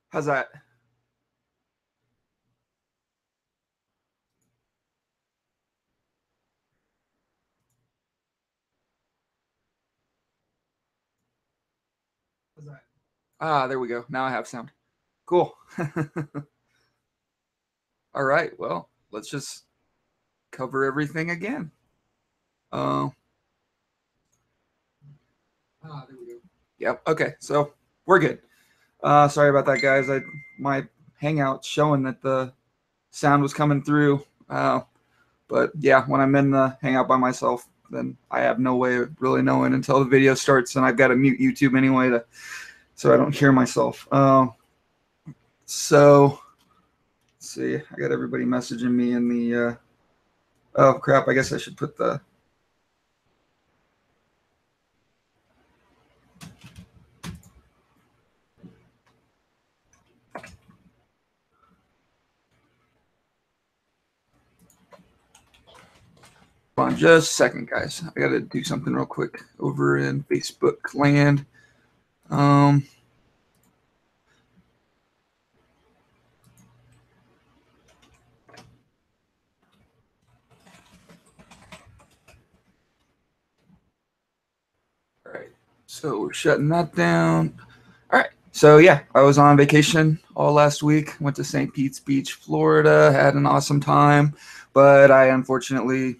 How's that? Ah, there we go. Now I have sound. Cool. All right. Well, let's just cover everything again. Uh, there we go. Yep. Okay. So we're good. Sorry about that, guys. My Hangout showing that the sound was coming through. But yeah, when I'm in the Hangout by myself, then I have no way of really knowing until the video starts, and I've got to mute YouTube anyway so I don't hear myself. So let's see. I got everybody messaging me in the. Oh crap! I guess I should put the. Hold on just a second, guys. I got to do something real quick over in Facebook land. Um, all right. So we're shutting that down. All right. So yeah, I was on vacation all last week. Went to St. Pete's Beach, Florida. Had an awesome time, but I unfortunately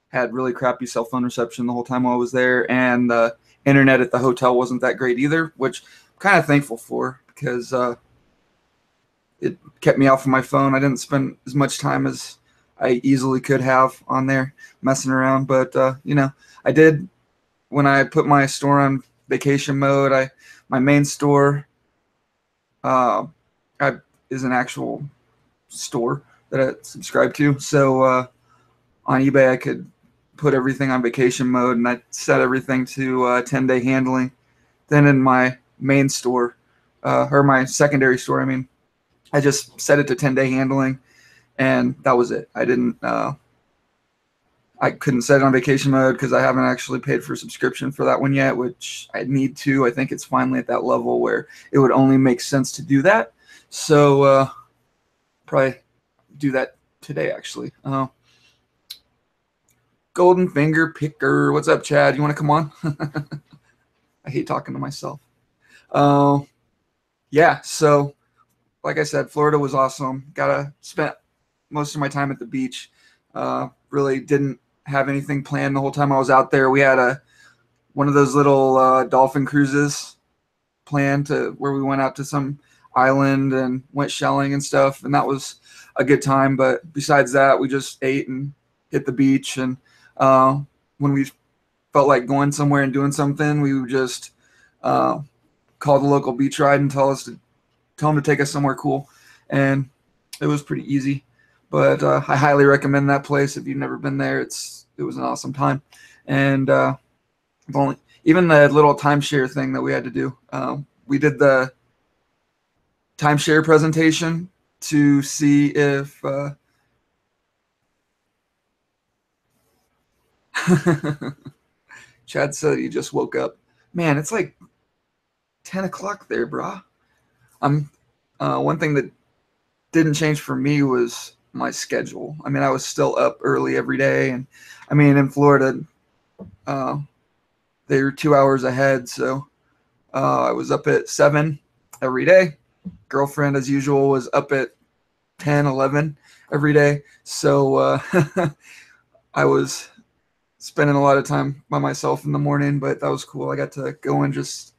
had really crappy cell phone reception the whole time I was there, and the internet at the hotel wasn't that great either, which I'm kind of thankful for because it kept me off of my phone. I didn't spend as much time as I easily could have on there messing around, but I did when I put my store on vacation mode. My main store uh, I, is an actual store that I subscribe to, so on eBay I could put everything on vacation mode, and I set everything to 10-day handling. Then in my main store, or my secondary store, I mean, I just set it to 10-day handling, and that was it. I couldn't set it on vacation mode because I haven't actually paid for a subscription for that one yet, which I need to. I think it's finally at that level where it would only make sense to do that. So probably do that today, actually. Golden Finger Picker. What's up, Chad? You want to come on? I hate talking to myself. Uh, yeah, so like I said, Florida was awesome. Spent most of my time at the beach. Really didn't have anything planned the whole time I was out there. We had one of those little dolphin cruises planned to where we went out to some island and went shelling and stuff, and that was a good time. But besides that, we just ate and hit the beach. And when we felt like going somewhere and doing something, we would just call the local beach ride and tell them to take us somewhere cool, and it was pretty easy. But I highly recommend that place if you've never been there. It was an awesome time, and only even the little timeshare thing that we had to do. We did the timeshare presentation to see if Chad said he just woke up. Man, it's like 10 o'clock there, brah. I'm one thing that didn't change for me was my schedule. I mean, I was still up early every day, and I mean, in Florida, uh, they were 2 hours ahead, so I was up at 7 every day. Girlfriend, as usual, was up at 10, 11 every day. So I was spending a lot of time by myself in the morning, but that was cool. I got to go and just,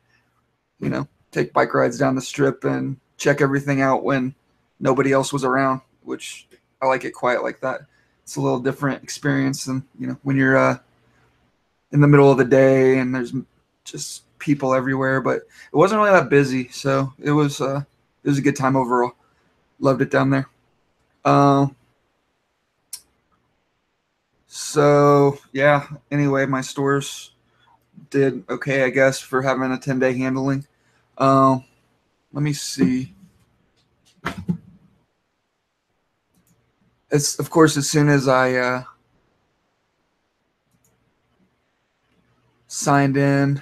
take bike rides down the strip and check everything out when nobody else was around, which I like it quiet like that. It's a little different experience than, when you're in the middle of the day and there's just people everywhere, but it wasn't really that busy. So it was a good time overall. Loved it down there. Uh, so yeah, anyway, my stores did okay, I guess, for having a 10-day handling. Um, let me see. It's of course as soon as I signed in,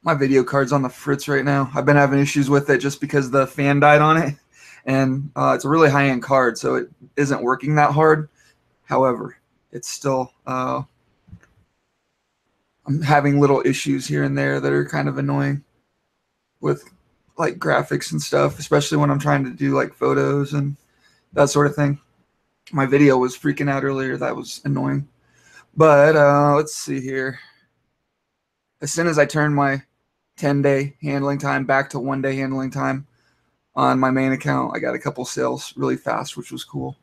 My video card's on the fritz right now. I've been having issues with it just because the fan died on it, and it's a really high-end card, so it isn't working that hard. However, it's still I'm having little issues here and there that are kind of annoying with like graphics and stuff, especially when I'm trying to do like photos and that sort of thing. My video was freaking out earlier. That was annoying. But let's see here. As soon as I turn my 10-day handling time back to 1-day handling time on my main account, I got a couple sales really fast, which was cool.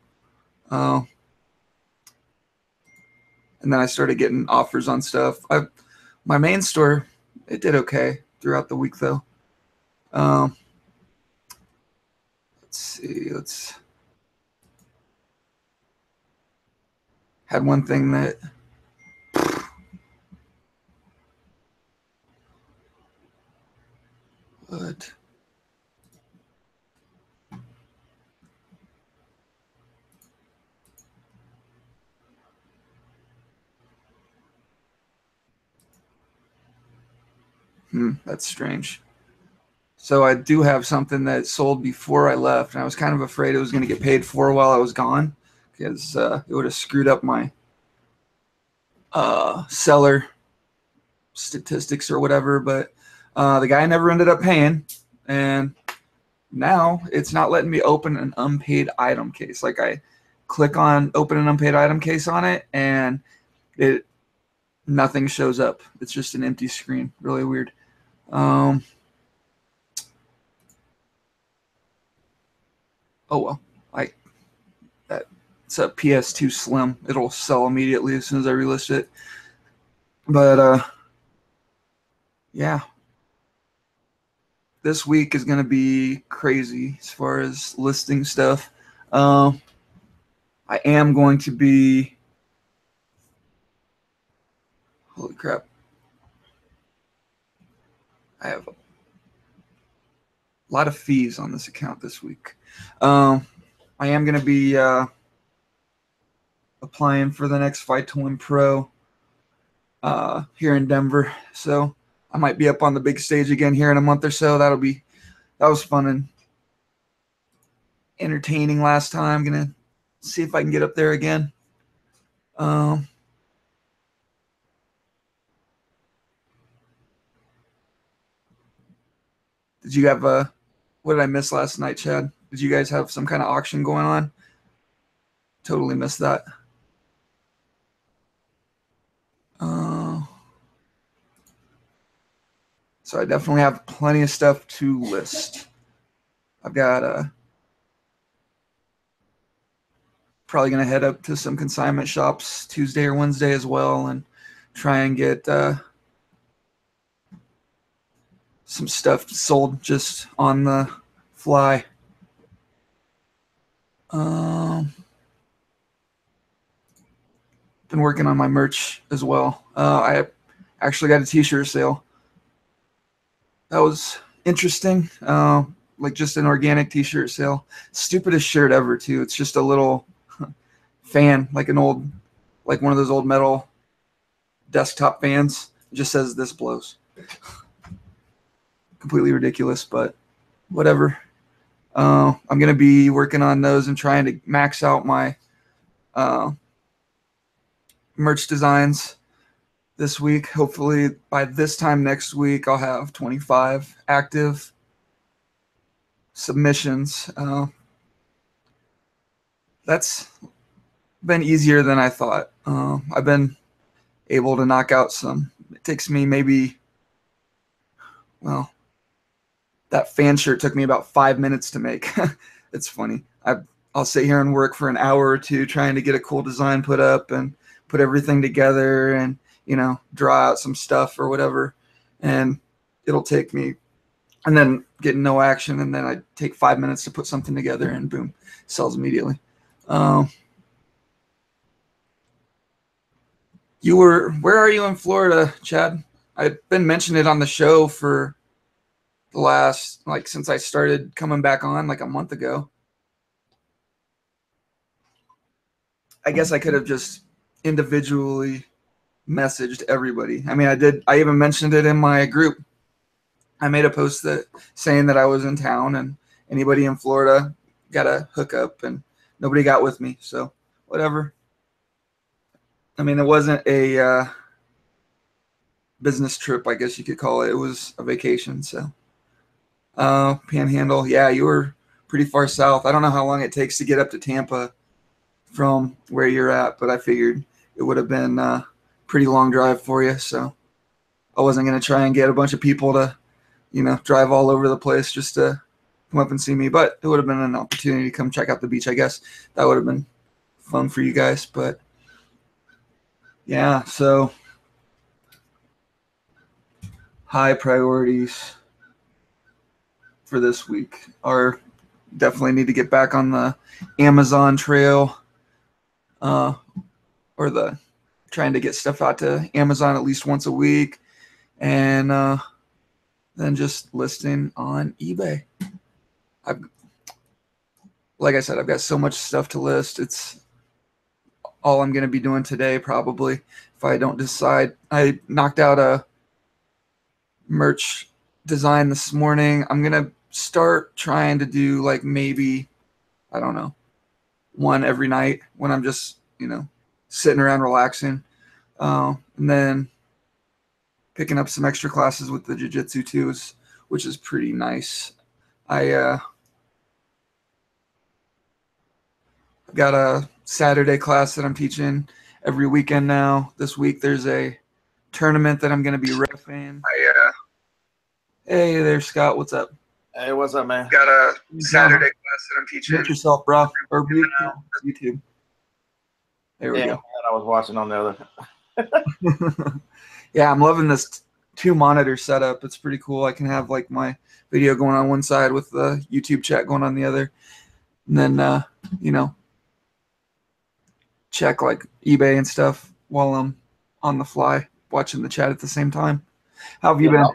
And then I started getting offers on stuff. My main store, it did okay throughout the week though. Let's see. Had one thing that what? That's strange. So I do have something that sold before I left, and I was kind of afraid it was going to get paid for while I was gone, because it would have screwed up my seller statistics or whatever. But the guy never ended up paying, and now it's not letting me open an unpaid item case. Like I click on open an unpaid item case on it, and nothing shows up. It's just an empty screen. Really weird. Oh well, it's a PS2 Slim. It'll sell immediately as soon as I relist it. But yeah, this week is gonna be crazy as far as listing stuff. I am going to be. Holy crap! I have a lot of fees on this account this week. I am going to be applying for the next Fight to Win Pro here in Denver, so I might be up on the big stage again here in a month or so. That was fun and entertaining last time. I'm gonna see if I can get up there again. Did you have what did I miss last night, Chad? Did you guys have some kind of auction going on? Totally missed that. So I definitely have plenty of stuff to list. I've got probably going to head up to some consignment shops Tuesday or Wednesday as well and try and get some stuff sold just on the fly. Been working on my merch as well. I actually got a t-shirt sale. That was interesting. Like just an organic t-shirt sale. Stupidest shirt ever too. It's just a little fan, like one of those old metal desktop fans. It just says "This blows." Completely ridiculous, but whatever. I'm gonna be working on those and trying to max out my merch designs this week. Hopefully by this time next week I'll have 25 active submissions. That's been easier than I thought. I've been able to knock out some. It takes me maybe, well, that fan shirt took me about 5 minutes to make. It's funny. I'll sit here and work for an hour or two trying to get a cool design put up and put everything together and, draw out some stuff or whatever. And it'll take me, and then get no action. And then I take 5 minutes to put something together and boom, sells immediately. Where are you in Florida, Chad? I've been mentioning it on the show for the last, since I started coming back on a month ago. I guess I could have just individually messaged everybody. I mean, I did. I even mentioned it in my group I made a post saying that I was in town and anybody in Florida got a hookup, and nobody got with me. So whatever. I mean, it wasn't a business trip, I guess you could call it. It was a vacation. So Panhandle, yeah, you were pretty far south. I don't know how long it takes to get up to Tampa from where you're at, but I figured it would have been a pretty long drive for you. So I wasn't going to try and get a bunch of people to, drive all over the place just to come up and see me. But it would have been an opportunity to come check out the beach, I guess. That would have been fun for you guys. But yeah, so high priorities for this week are definitely need to get back on the Amazon trail, or the trying to get stuff out to Amazon at least once a week, and then just listing on eBay. Like I said, I've got so much stuff to list. It's all I'm going to be doing today, probably, if I don't decide. I knocked out a merch design this morning. I'm going to start trying to do like maybe, I don't know, one every night when I'm just, sitting around relaxing. And then picking up some extra classes with the jiu-jitsu too, which is pretty nice. I've got a Saturday class that I'm teaching every weekend now. This week there's a tournament that I'm going to be reffing. Hey there, Scott. What's up? Hey, what's up, man? Got a Saturday class that I'm teaching. Mute yourself, bro. Or YouTube. There we go. I was watching on the other. Yeah, I'm loving this 2-monitor setup. It's pretty cool. I can have like my video going on one side with the YouTube chat going on the other. And then, check like eBay and stuff while I'm on the fly watching the chat at the same time. How have you been?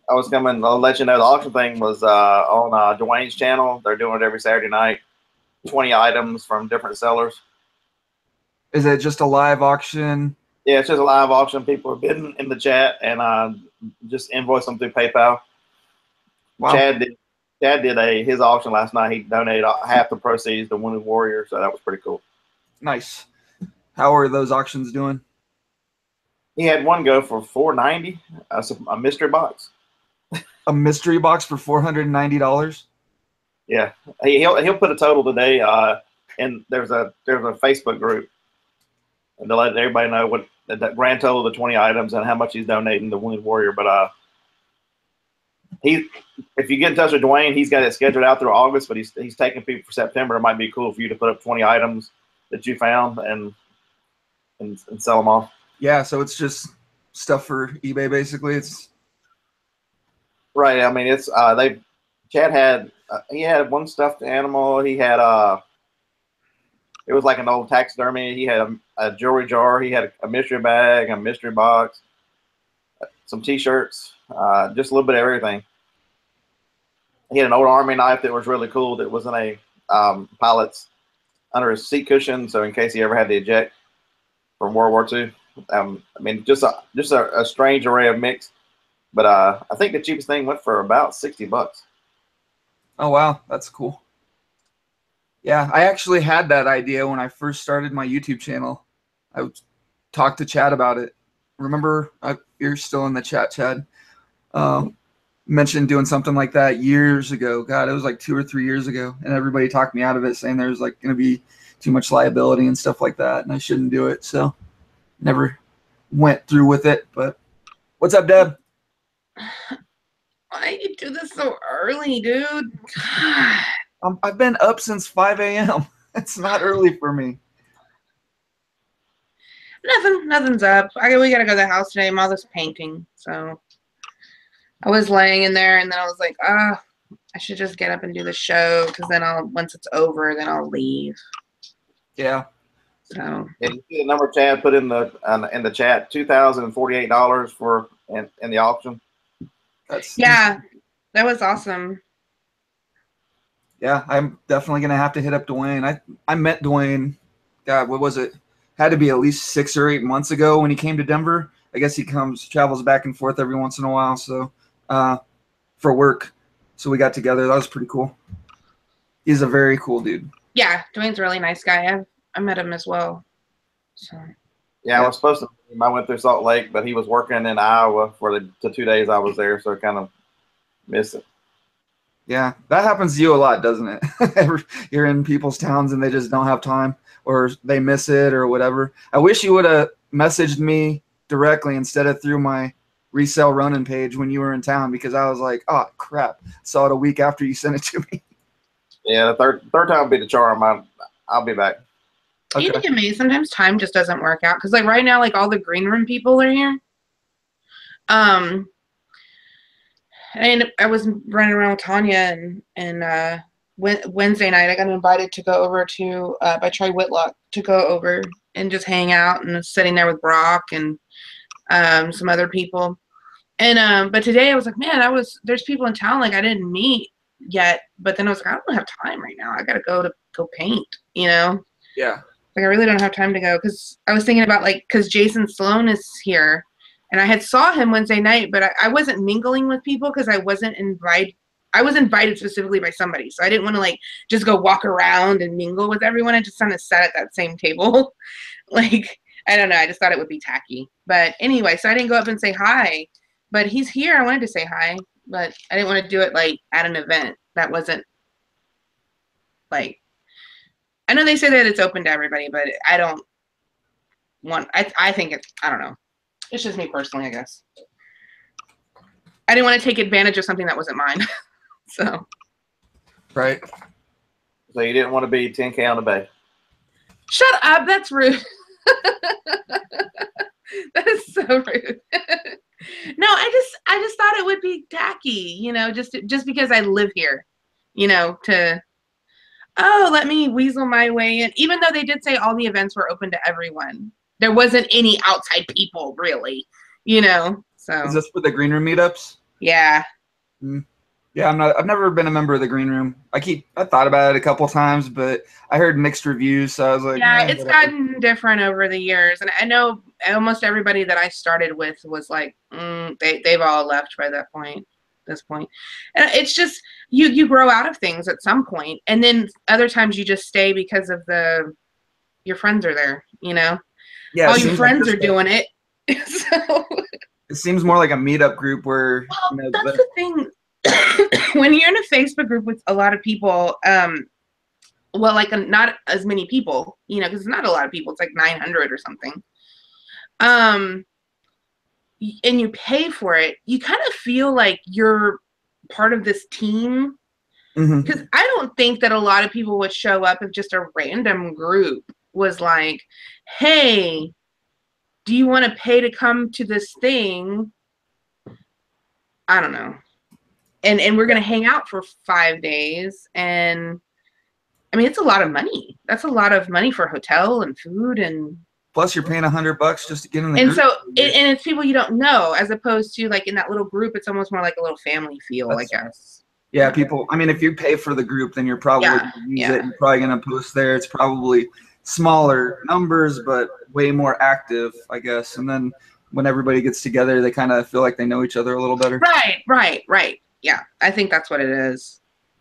I was coming. I'll let you know the auction thing was on Dwayne's channel. They're doing it every Saturday night. 20 items from different sellers. Is it just a live auction? Yeah, it's just a live auction. People are bidding in the chat, and just invoice them through PayPal. Wow. Chad did his auction last night. He donated half the proceeds to Wounded Warrior, so that was pretty cool. Nice. How are those auctions doing? He had one go for $490, a mystery box. A mystery box for $490? Yeah, he'll put a total today. And there's a Facebook group, and to let everybody know what the grand total of the 20 items and how much he's donating to Wounded Warrior. But if you get in touch with Dwayne, he's got it scheduled out through August, but he's taking people for September. It might be cool for you to put up 20 items that you found and sell them off. Yeah, so it's just stuff for eBay basically. It's right. I mean, it's Chad had he had one stuffed animal. He had it was like an old taxidermy. He had a jewelry jar. He had a mystery bag, a mystery box, some T-shirts, just a little bit of everything. He had an old army knife that was really cool. That was in a pilot's under his seat cushion, so in case he ever had to eject from World War II. I mean, just a strange array of mix. But I think the cheapest thing went for about $60. Oh wow, that's cool. Yeah, I actually had that idea when I first started my YouTube channel. I talked to Chad about it. Remember, you're still in the chat, Chad. Mentioned doing something like that years ago. God, it was like 2 or 3 years ago, and everybody talked me out of it, saying there was like going to be too much liability and stuff like that, and I shouldn't do it. So, never went through with it. But what's up, Deb? Why you do this so early, dude? God. I've been up since 5 a.m. It's not early for me. Nothing's up. We gotta go to the house today. Mother's painting, so I was laying in there, and then I was like, I should just get up and do the show, because then once it's over, then I'll leave. Yeah. So. And you see the number Chad put in the chat, $2,048 for in the auction. Yeah, that was awesome. Yeah, I'm definitely gonna have to hit up Dwayne. I met Dwayne. God, what was it? Had to be at least 6 or 8 months ago when he came to Denver. I guess he travels back and forth every once in a while. So for work. So we got together. That was pretty cool. He's a very cool dude. Yeah, Dwayne's a really nice guy. I met him as well. So. Yeah, I was supposed to. I went through Salt Lake, but he was working in Iowa for the 2 days I was there, so I kind of missed it. Yeah, that happens to you a lot, doesn't it? You're in people's towns and they just don't have time, or they miss it, or whatever. I wish you would have messaged me directly instead of through my Resell running page when you were in town, because I was like, oh crap, saw it a week after you sent it to me. Yeah, the third time will be the charm. I'll be back. Okay. You get me. Sometimes time just doesn't work out, because like right now, like all the green room people are here. And I was running around with Tanya, and Wednesday night I got invited to go over to by Troy Whitlock to go over and just hang out, and sitting there with Brock and some other people. And but today I was like, man, there's people in town like I didn't meet yet, but then I was like, I don't have time right now. I gotta go paint, you know? Yeah. Like I really don't have time to go, because I was thinking about because Jason Sloan is here, and I had saw him Wednesday night, but I wasn't mingling with people because I wasn't invited. I was invited specifically by somebody, so I didn't want to just go walk around and mingle with everyone. I just kind of sat at that same table. I don't know. I just thought it would be tacky. But anyway, so I didn't go up and say hi. But he's here. I wanted to say hi, but I didn't want to do it at an event that wasn't I know they say that it's open to everybody, but I don't want. I think I don't know. It's just me personally, I guess. I didn't want to take advantage of something that wasn't mine. So. Right. So you didn't want to be 10K on the bay. Shut up. That's rude. That is so rude. No, I just thought it would be tacky, just because I live here, let me weasel my way in. Even though they did say all the events were open to everyone, there wasn't any outside people really, So is this for the green room meetups? Yeah. Mm. Yeah, I've never been a member of the green room. I thought about it a couple times, but I heard mixed reviews, so I was like, yeah, it's gotten different over the years, and I know almost everybody that I started with was like, they've all left by this point, and it's just you grow out of things at some point, and then other times you just stay because of your friends are there, Yeah, all your friends are doing it. So it seems more like a meetup group where that's the thing. When you're in a Facebook group with a lot of people, not as many people, because it's not a lot of people. It's like 900 or something. And you pay for it. You kind of feel like you're part of this team. Because I don't think that a lot of people would show up if just a random group was like, hey, do you want to pay to come to this thing? I don't know. And we're going to hang out for 5 days. And I mean, it's a lot of money. That's a lot of money for hotel and food. And plus you're paying $100 just to get in the group. So, and it's people you don't know, as opposed to in that little group, it's almost more like a little family feel, I guess. Yeah, people, I mean, if you pay for the group, then you're probably going to use it. You're probably going to post there. It's probably smaller numbers, but way more active, I guess. And then when everybody gets together, they kind of feel like they know each other a little better. Right. Yeah, I think that's what it is.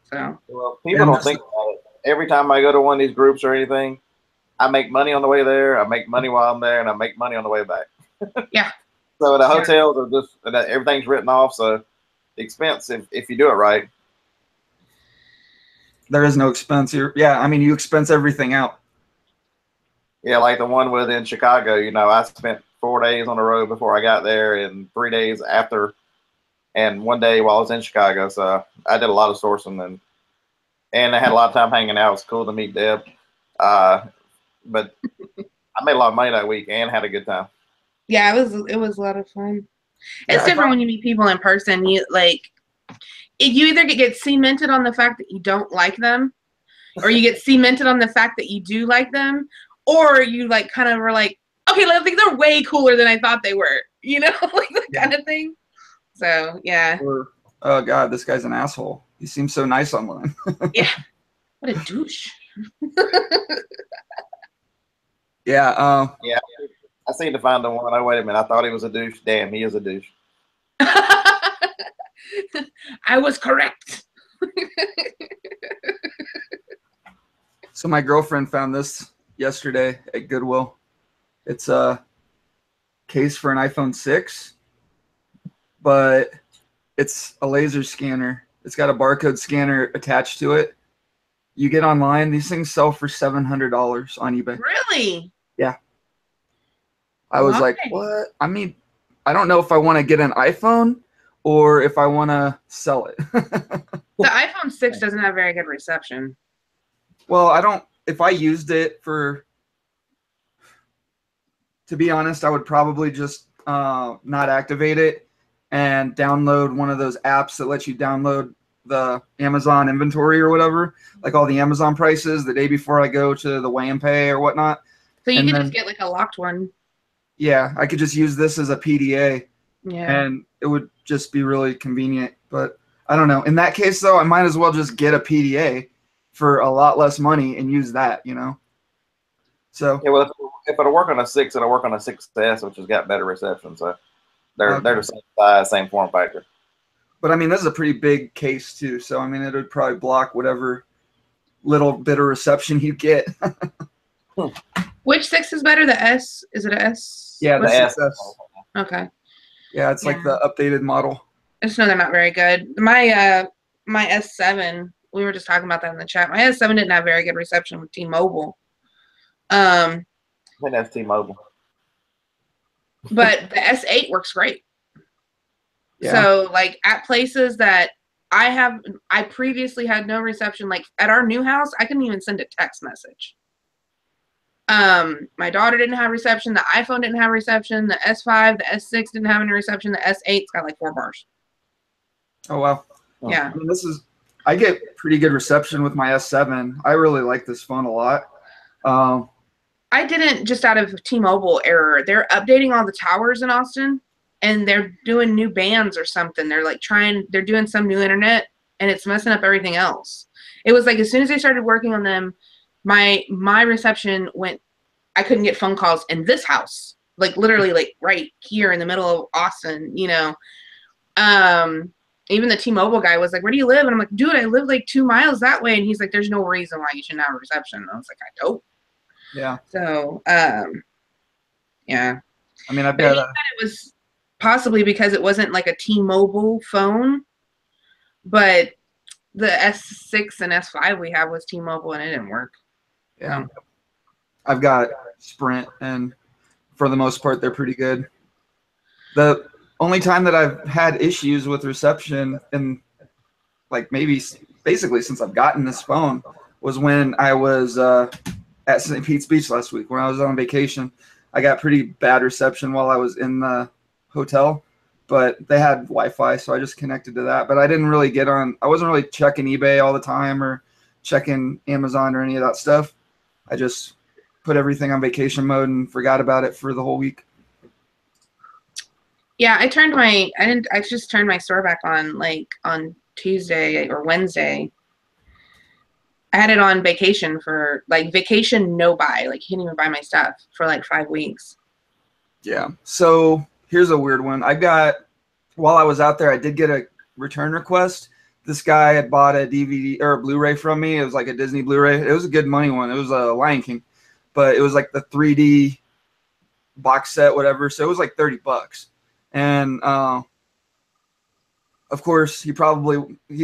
So, well, people don't think about it. Every time I go to one of these groups or anything, I make money on the way there, I make money while I'm there, and I make money on the way back. Yeah. So the hotels are just, everything's written off, so the expense, if you do it right. There is no expense here. Yeah, I mean, you expense everything out. Yeah, like the one within Chicago, I spent 4 days on the road before I got there and 3 days after, and 1 day while I was in Chicago. So I did a lot of sourcing, and I had a lot of time hanging out. It was cool to meet Deb. But I made a lot of money that week and had a good time. Yeah, it was a lot of fun. It's different when you meet people in person. You either get cemented on the fact that you don't like them, or you get cemented on the fact that you do like them, or you kind of were like, okay, they're way cooler than I thought they were, that kind of thing. So yeah. Or, oh God, this guy's an asshole. He seems so nice online. Yeah. What a douche. Yeah. Yeah. I seem to find the one. Oh, wait a minute. I thought he was a douche. Damn, he is a douche. I was correct. So my girlfriend found this yesterday at Goodwill. It's a case for an iPhone 6, but it's a laser scanner. It's got a barcode scanner attached to it. You get online, these things sell for $700 on eBay. Really? Yeah. I was like, what? I mean, I don't know if I want to get an iPhone or if I want to sell it. The iPhone 6 doesn't have very good reception. Well, I don't, if I used it for, to be honest, I would probably just not activate it and download one of those apps that lets you download the Amazon inventory or whatever, like all the Amazon prices the day before I go to the weigh and pay or whatnot. So you can just get like a locked one. Yeah, I could just use this as a PDA. Yeah. And it would just be really convenient. But I don't know. In that case, though, I might as well just get a PDA for a lot less money and use that, you know? So yeah, well, if it'll work on a 6, it'll work on a 6S, which has got better reception. So they're the same size, same form factor. But I mean, this is a pretty big case too. So I mean, it would probably block whatever little bit of reception you get. Which 6 is better? The S? Is it a S? Yeah, the S. Okay. Yeah, it's like the updated model. I just know they're not very good. My my S7, we were just talking about that in the chat. My S7 didn't have very good reception with T-Mobile. I think that's T-Mobile. But the S8 works great. Yeah. So like at places that I previously had no reception, like at our new house, I couldn't even send a text message. My daughter didn't have reception. The iPhone didn't have reception. The S5, the S6 didn't have any reception. The S8's got like 4 bars. Oh, wow. Yeah. I mean, I get pretty good reception with my S7. I really like this phone a lot. I didn't just out of T-Mobile error. They're updating all the towers in Austin, and they're doing new bands or something. They're like they're doing some new internet, and it's messing up everything else. It was like as soon as they started working on them, my reception went. I couldn't get phone calls in this house, like literally, like right here in the middle of Austin. You know, even the T-Mobile guy was like, "Where do you live?" And I'm like, "Dude, I live like 2 miles that way." And he's like, "There's no reason why you shouldn't have a reception." And I was like, "I don't." Yeah. So, yeah. I mean, I've got. It was possibly because it wasn't like a T-Mobile phone, but the S6 and S5 we have was T-Mobile, and it didn't work. Yeah. I've got Sprint, and for the most part, they're pretty good. The only time that I've had issues with reception, in like maybe basically since I've gotten this phone, was when I was at St. Pete's Beach last week. When I was on vacation, I got pretty bad reception while I was in the hotel, but they had Wi-Fi, so I just connected to that. But I didn't really I wasn't really checking eBay all the time or checking Amazon or any of that stuff. I just put everything on vacation mode and forgot about it for the whole week. Yeah, I just turned my store back on like on Tuesday or Wednesday. I had it on vacation for like vacation no buy, like you can't even buy my stuff for like 5 weeks. Yeah. So here's a weird one. While I was out there, I did get a return request. This guy had bought a DVD or a Blu-ray from me. It was like a Disney Blu-ray. It was a good money one. It was a Lion King, but it was like the 3D box set, whatever. So it was like $30. And of course, he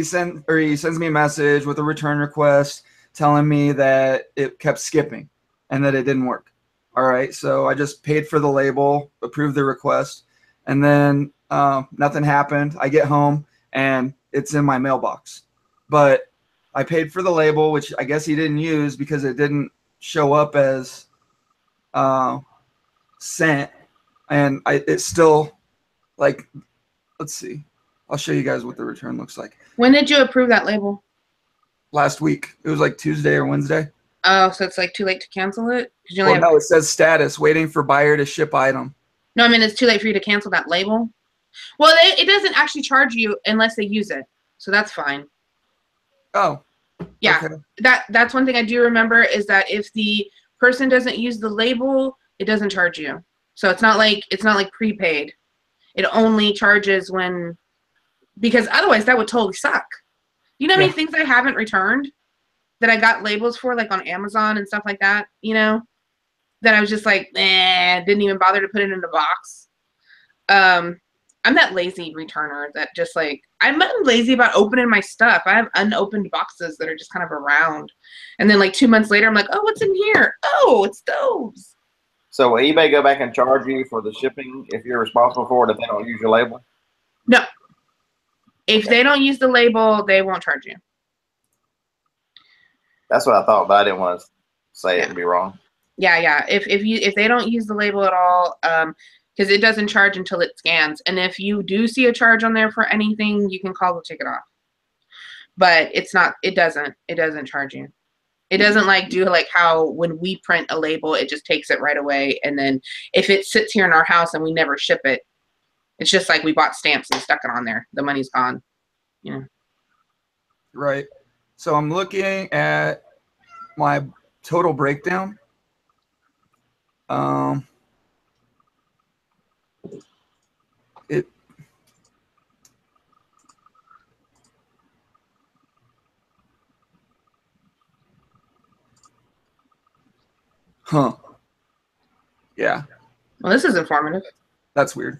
sends me a message with a return request telling me that it kept skipping and that it didn't work. All right, so I just paid for the label, approved the request, and then nothing happened. I get home and it's in my mailbox, but I paid for the label, which I guess he didn't use because it didn't show up as sent, and it's still like, let's see. I'll show you guys what the return looks like. When did you approve that label? Last week. It was like Tuesday or Wednesday. Oh, so it's like too late to cancel it? No, it says status, waiting for buyer to ship item. No, I mean, it's too late for you to cancel that label. Well, it doesn't actually charge you unless they use it. So that's fine. Oh. Yeah. Okay. That's one thing I do remember is that if the person doesn't use the label, it doesn't charge you. So it's not like prepaid. It only charges when because otherwise that would totally suck. You know how many things I haven't returned that I got labels for, like on Amazon and stuff like that, you know, that I was just like, didn't even bother to put it in the box. I'm that lazy returner that just like, I'm lazy about opening my stuff. I have unopened boxes that are just kind of around. And then like 2 months later, I'm like, oh, what's in here? Oh, it's those. So will eBay go back and charge you for the shipping if you're responsible for it if they don't use your label? No. If they don't use the label, they won't charge you. That's what I thought, but I didn't want to say it and be wrong. Yeah. If they don't use the label at all, because it doesn't charge until it scans. And if you do see a charge on there for anything, you can call to take it off. But it's not, it doesn't charge you. It doesn't like do like how when we print a label, it just takes it right away. And then if it sits here in our house and we never ship it, it's just like we bought stamps and stuck it on there. The money's gone. You know. Right. So I'm looking at my total breakdown. Yeah. Well, this is informative. That's weird.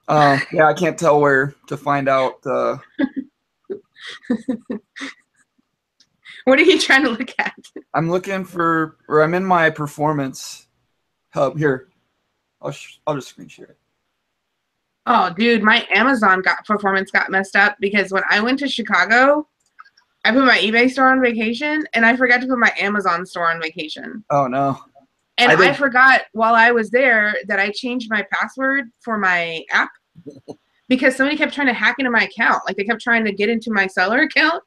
Yeah, I can't tell where to find out. What are you trying to look at? I'm looking for, or I'm in my performance hub here. I'll just screen share it. Oh, dude, my Amazon performance got messed up because when I went to Chicago, I put my eBay store on vacation and I forgot to put my Amazon store on vacation. Oh no. And I forgot while I was there that I changed my password for my app because somebody kept trying to hack into my account. Like they kept trying to get into my seller account.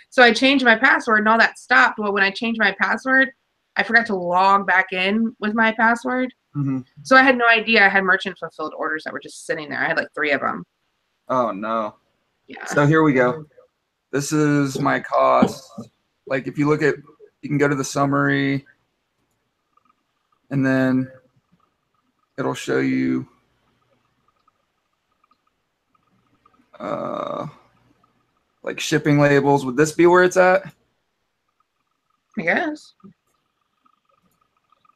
So I changed my password and all that stopped. Well, when I changed my password, I forgot to log back in with my password. Mm-hmm. So I had no idea I had merchant fulfilled orders that were just sitting there. I had like 3 of them. Oh no. Yeah. So here we go. This is my cost. Like if you look at, you can go to the summary and then it'll show you like shipping labels. Would this be where it's at? I guess.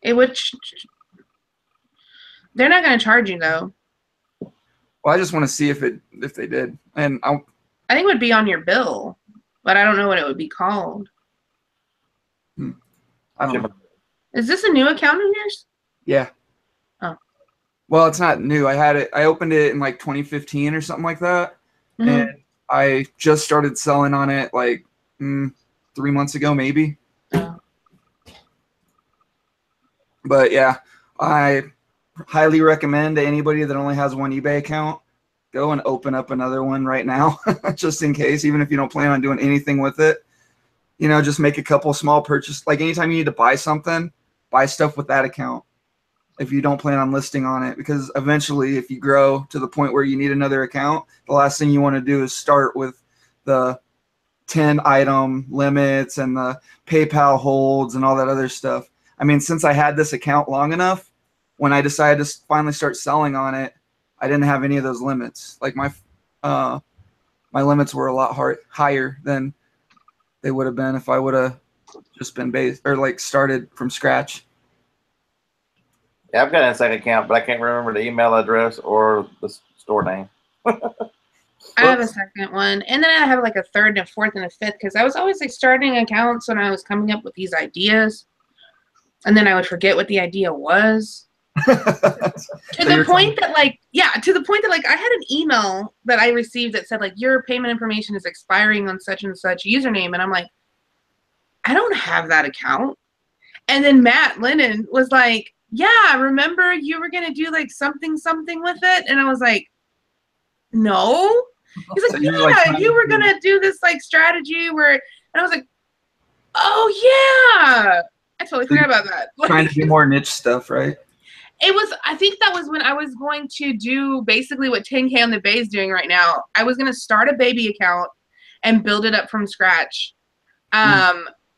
It would. They're not going to charge you though. Well, I just want to see if they did, and I think it would be on your bill, but I don't know what it would be called. I don't know. Is this a new account of yours? Yeah. Oh. Well, it's not new. I opened it in like 2015 or something like that, and I just started selling on it like 3 months ago, maybe. Oh. But yeah, I highly recommend to anybody that only has one eBay account, go and open up another one right now, just in case, even if you don't plan on doing anything with it. You know, just make a couple small purchases. Like anytime you need to buy something, buy stuff with that account if you don't plan on listing on it. Because eventually, if you grow to the point where you need another account, the last thing you want to do is start with the 10 item limits and the PayPal holds and all that other stuff. I mean, since I had this account long enough, when I decided to finally start selling on it, I didn't have any of those limits. Like my limits were a lot higher than they would have been if I would have just been based or like started from scratch. Yeah, I've got a second account, but I can't remember the email address or the store name. I have a second one, and then I have like a third and a fourth and a fifth because I was always like starting accounts when I was coming up with these ideas, and then I would forget what the idea was. To the point that I had an email that I received that said like your payment information is expiring on such and such username, and I'm like, I don't have that account. And then Matt Lennon was like, yeah, remember you were gonna do like something with it, and I was like, no. He's like, yeah, you were gonna do this like strategy where, and I was like, oh yeah, I totally forgot about that. Trying to do more niche stuff, right? It was, I think that was when I was going to do basically what 10K on the Bay is doing right now. I was going to start a baby account and build it up from scratch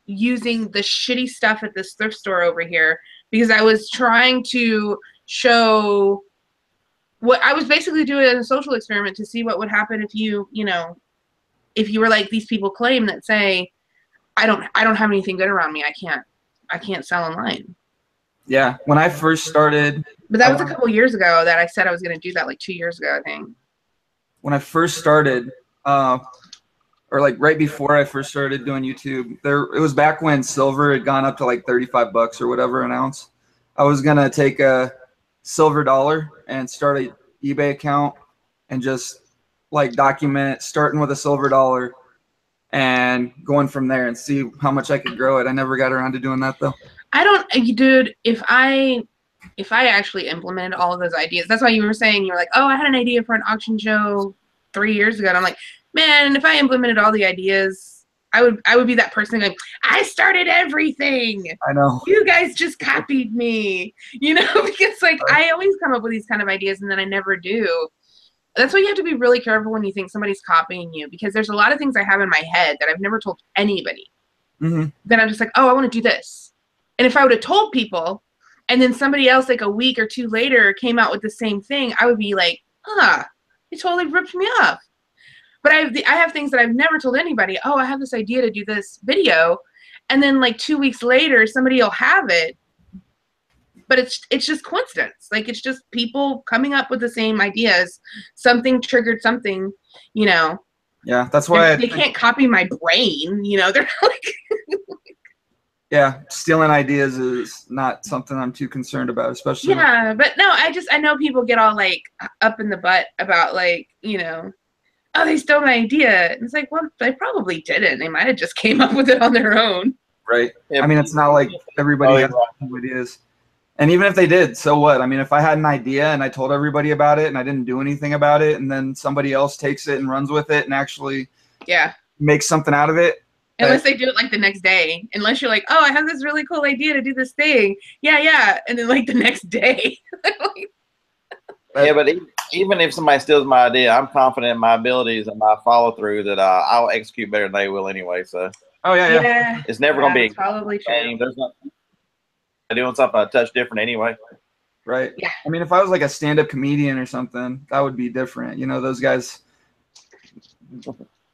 using the shitty stuff at this thrift store over here because I was trying to show what I was basically doing a social experiment to see what would happen if you know, if you were like these people claim that say, I don't have anything good around me. I can't sell online. Yeah. When I first started, But that was a couple years ago that I said I was going to do that, like 2 years ago, I think. When I first started, or like right before I first started doing YouTube, it was back when silver had gone up to like $35 or whatever an ounce. I was gonna take a silver dollar and start an eBay account and just like document it, starting with a silver dollar and going from there and see how much I could grow it. I never got around to doing that though. Dude, if I actually implemented all of those ideas, that's why you were saying, you were like, oh, I had an idea for an auction show 3 years ago. And I'm like, man, if I implemented all the ideas, I would be that person going, I started everything. I know. You guys just copied me, you know, because like I always come up with these kind of ideas and then I never do. That's why you have to be really careful when you think somebody's copying you, because there's a lot of things I have in my head that I've never told anybody. Mm-hmm. Then I'm just like, oh, I want to do this. And if I would have told people, and then somebody else like a week or two later came out with the same thing, I would be like, huh, they totally ripped me off. But I have things that I've never told anybody. Oh, I have this idea to do this video. And then like 2 weeks later, somebody will have it. But it's just coincidence. Like, it's just people coming up with the same ideas. Something triggered something, you know. Yeah, that's why they can't copy my brain, you know. They're like yeah, stealing ideas is not something I'm too concerned about, especially. Yeah, but no, I know people get all like up in the butt about like, you know, oh, they stole my idea. And it's like, well, they probably didn't. They might have just came up with it on their own. Right. I mean, it's not like everybody has ideas. And even if they did, so what? I mean, if I had an idea and I told everybody about it and I didn't do anything about it, and then somebody else takes it and runs with it and actually makes something out of it. Unless they do it like the next day. Unless you're like, oh, I have this really cool idea to do this thing. Yeah. And then like the next day. Yeah, but even if somebody steals my idea, I'm confident in my abilities and my follow through that I'll execute better than they will anyway. So. Oh yeah. It's never gonna be probably true. There's not doing something a touch different anyway. Right. Yeah. I mean, if I was like a stand-up comedian or something, that would be different. You know, those guys.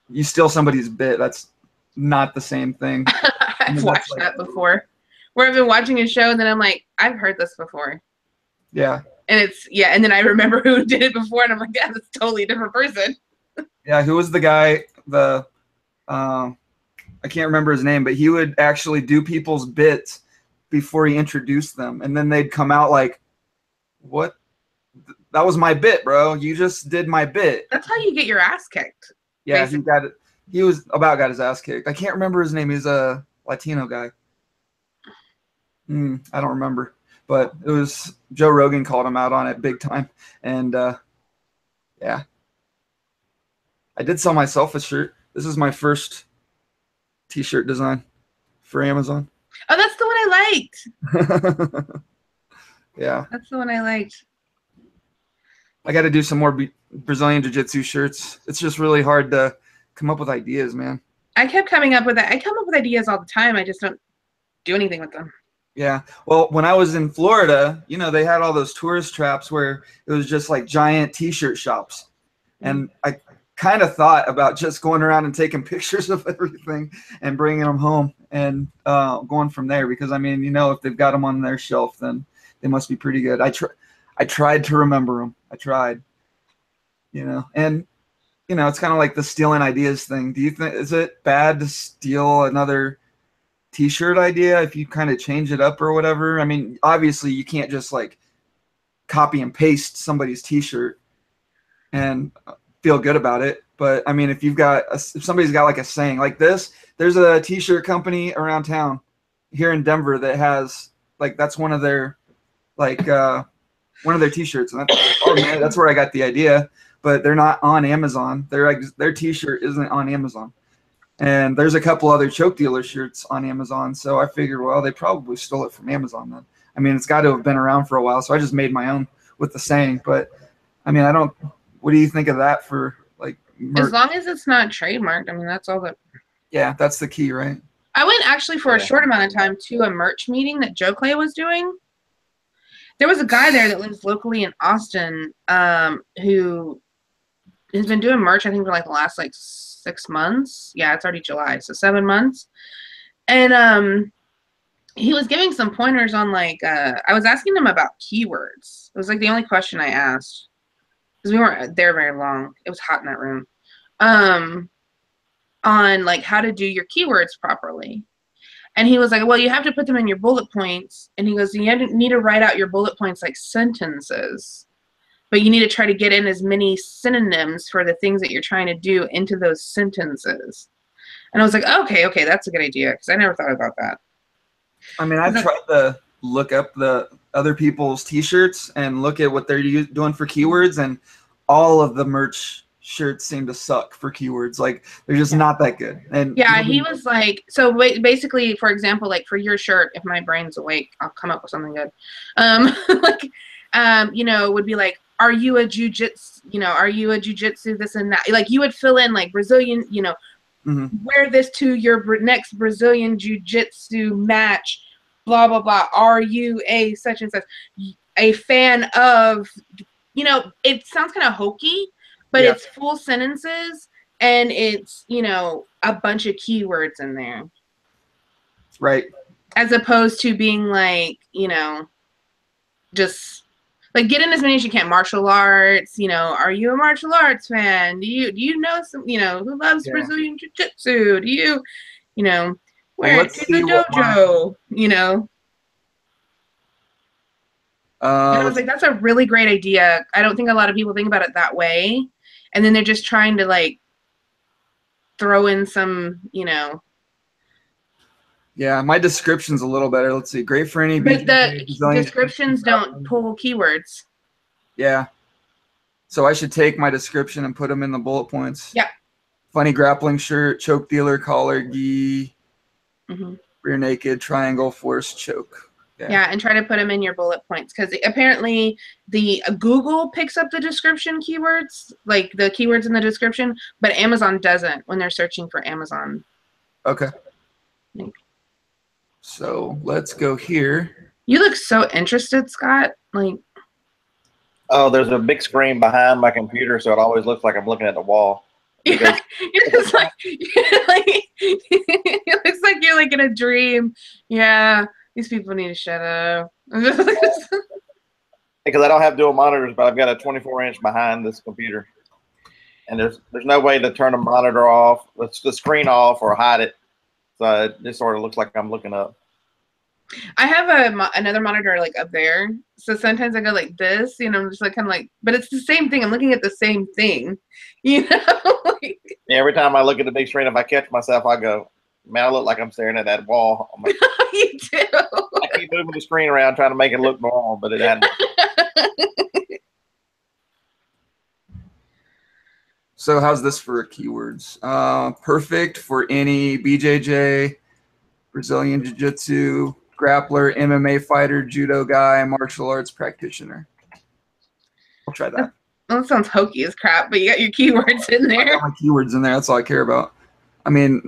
You steal somebody's bit. That's not the same thing. I've watched that before. Where I've been watching a show and then I'm like, I've heard this before. Yeah. And and then I remember who did it before and I'm like, yeah, that's a totally different person. Yeah, who was the guy, I can't remember his name, but he would actually do people's bits before he introduced them. And then they'd come out like, what? That was my bit, bro. You just did my bit. That's how you get your ass kicked. Yeah, basically. He got his ass kicked. I can't remember his name. He's a Latino guy. I don't remember. But it was Joe Rogan called him out on it big time. And yeah. I did sell myself a shirt. This is my first t-shirt design for Amazon. Oh, that's the one I liked. Yeah. That's the one I liked. I got to do some more Brazilian Jiu-Jitsu shirts. It's just really hard to come up with ideas, man. I kept coming up with that. I come up with ideas all the time. I just don't do anything with them. Yeah. Well, when I was in Florida, you know, they had all those tourist traps where it was just like giant t-shirt shops. And I kind of thought about just going around and taking pictures of everything and bringing them home and going from there, because I mean, you know, if they've got them on their shelf, then they must be pretty good. I tried to remember them. I tried, you know, and you know, it's kind of like the stealing ideas thing. Do you think, is it bad to steal another t-shirt idea if you kind of change it up or whatever? I mean, obviously you can't just like copy and paste somebody's t-shirt and feel good about it. But I mean, if somebody's got like a saying like this, there's a t-shirt company around town here in Denver that has like, that's one of their t-shirts. And oh man, that's where I got the idea. But they're not on Amazon. Their t-shirt isn't on Amazon. And there's a couple other choke dealer shirts on Amazon. So I figured, well, they probably stole it from Amazon then. I mean, it's got to have been around for a while. So I just made my own with the saying. But I mean, what do you think of that for like merch? As long as it's not trademarked, I mean, that's all that. Yeah, that's the key, right? I went actually for a short amount of time to a merch meeting that Joe Clay was doing. There was a guy there that lives locally in Austin, who has been doing merch, I think, for like the last like 6 months. Yeah, it's already July, so 7 months. And he was giving some pointers on like I was asking him about keywords. It was like the only question I asked because we weren't there very long. It was hot in that room. On like how to do your keywords properly. And he was like, well, you have to put them in your bullet points. And he goes, you need to write out your bullet points like sentences, but you need to try to get in as many synonyms for the things that you're trying to do into those sentences. And I was like, okay, that's a good idea, because I never thought about that. I mean, I've tried to look up the other people's t-shirts and look at what they're doing for keywords, and all of the merch shirts seem to suck for keywords. Like, they're just not that good. And yeah, he was like, so basically, for example, like for your shirt, if my brain's awake, I'll come up with something good. You know, would be like, are you a jujitsu, you know, are you a jujitsu, this and that? Like, you would fill in like Brazilian, you know, wear this to your next Brazilian jiu-jitsu match, blah, blah, blah. Are you a such and such, a fan of, you know, it sounds kind of hokey, but it's full sentences, and it's, you know, a bunch of keywords in there. Right. As opposed to being like, you know, just like get in as many as you can. Martial arts, you know, are you a martial arts fan? Do you know some, you know, who loves Brazilian jiu-jitsu? Do you know, where to the dojo, you know? And I was like, that's a really great idea. I don't think a lot of people think about it that way. And then they're just trying to like throw in some, you know. Yeah, my description's a little better. Let's see. Great for any. But the descriptions don't pull keywords. Yeah. So I should take my description and put them in the bullet points. Yeah. Funny grappling shirt, choke dealer, collar, gi, rear naked, triangle, force, choke. Yeah, and try to put them in your bullet points, because apparently the Google picks up the description keywords, like the keywords in the description, but Amazon doesn't when they're searching for Amazon. Okay. So let's go here. You look so interested, Scott. Like, oh, there's a big screen behind my computer, so it always looks like I'm looking at the wall. Yeah, you're just like, it looks like you're like in a dream. Yeah, these people need to shut up. Because I don't have dual monitors, but I've got a 24-inch behind this computer, and there's no way to turn the monitor off, the screen off, or hide it. So it just sort of looks like I'm looking up. I have another monitor like up there, so sometimes I go like this, you know, I'm just like kind of like, but it's the same thing. I'm looking at the same thing, you know. Like, yeah, every time I look at the big screen, if I catch myself, I go, man, I look like I'm staring at that wall. Like, you do. I keep moving the screen around trying to make it look normal, but it hadn't. So how's this for keywords? Perfect for any BJJ, Brazilian Jiu-Jitsu, grappler, MMA fighter, judo guy, martial arts practitioner. I'll try that. Well, that sounds hokey as crap, but you got your keywords in there. I got my keywords in there. That's all I care about. I mean,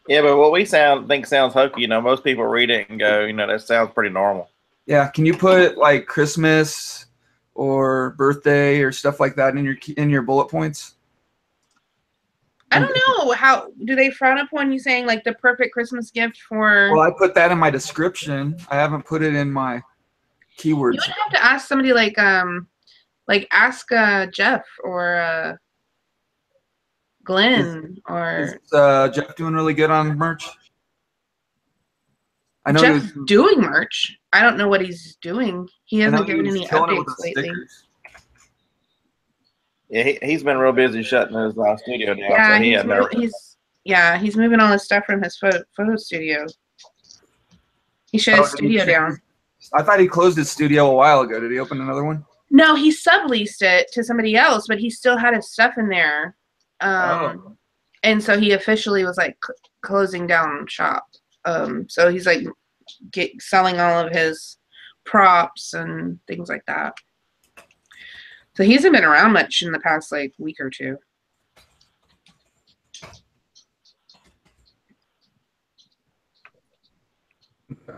yeah, but what we think sounds hokey, you know, most people read it and go, you know, that sounds pretty normal. Yeah, can you put like Christmas or birthday or stuff like that in your bullet points? I don't know. How do they frown upon you saying like the perfect Christmas gift for? Well, I put that in my description. I haven't put it in my keywords. You would have to ask somebody like ask Jeff or Glenn or. Is Jeff doing really good on merch? I know Jeff's doing merch. I don't know what he's doing. He hasn't given any updates lately. Stickers. Yeah, he's been real busy shutting his studio down. Yeah, he's moving all his stuff from his photo studio. He shut his studio down. I thought he closed his studio a while ago. Did he open another one? No, he subleased it to somebody else, but he still had his stuff in there. And so he officially was like closing down shop. So he's like selling all of his props and things like that. So he hasn't been around much in the past like week or two. Okay.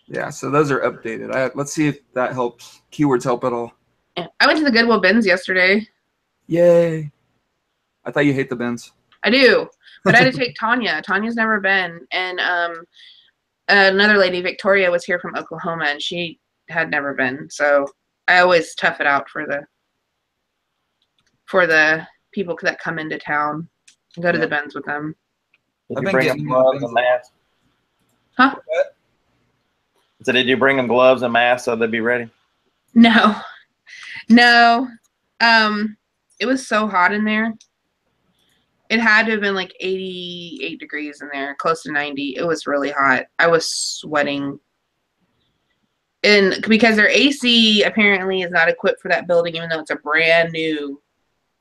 Yeah, so those are updated. Let's see if that helps. Keywords help at all. Yeah. I went to the Goodwill bins yesterday. Yay. I thought you hate the bins. I do, but I had to take Tanya. Tanya's never been. And another lady, Victoria, was here from Oklahoma, and she had never been. So I always tough it out for the people that come into town and go to the bins with them. Did you bring them gloves and masks? Huh? So did you bring them gloves and masks so they'd be ready? No. It was so hot in there. It had to have been like 88 degrees in there, close to 90. It was really hot. I was sweating. And because their AC apparently is not equipped for that building, even though it's a brand new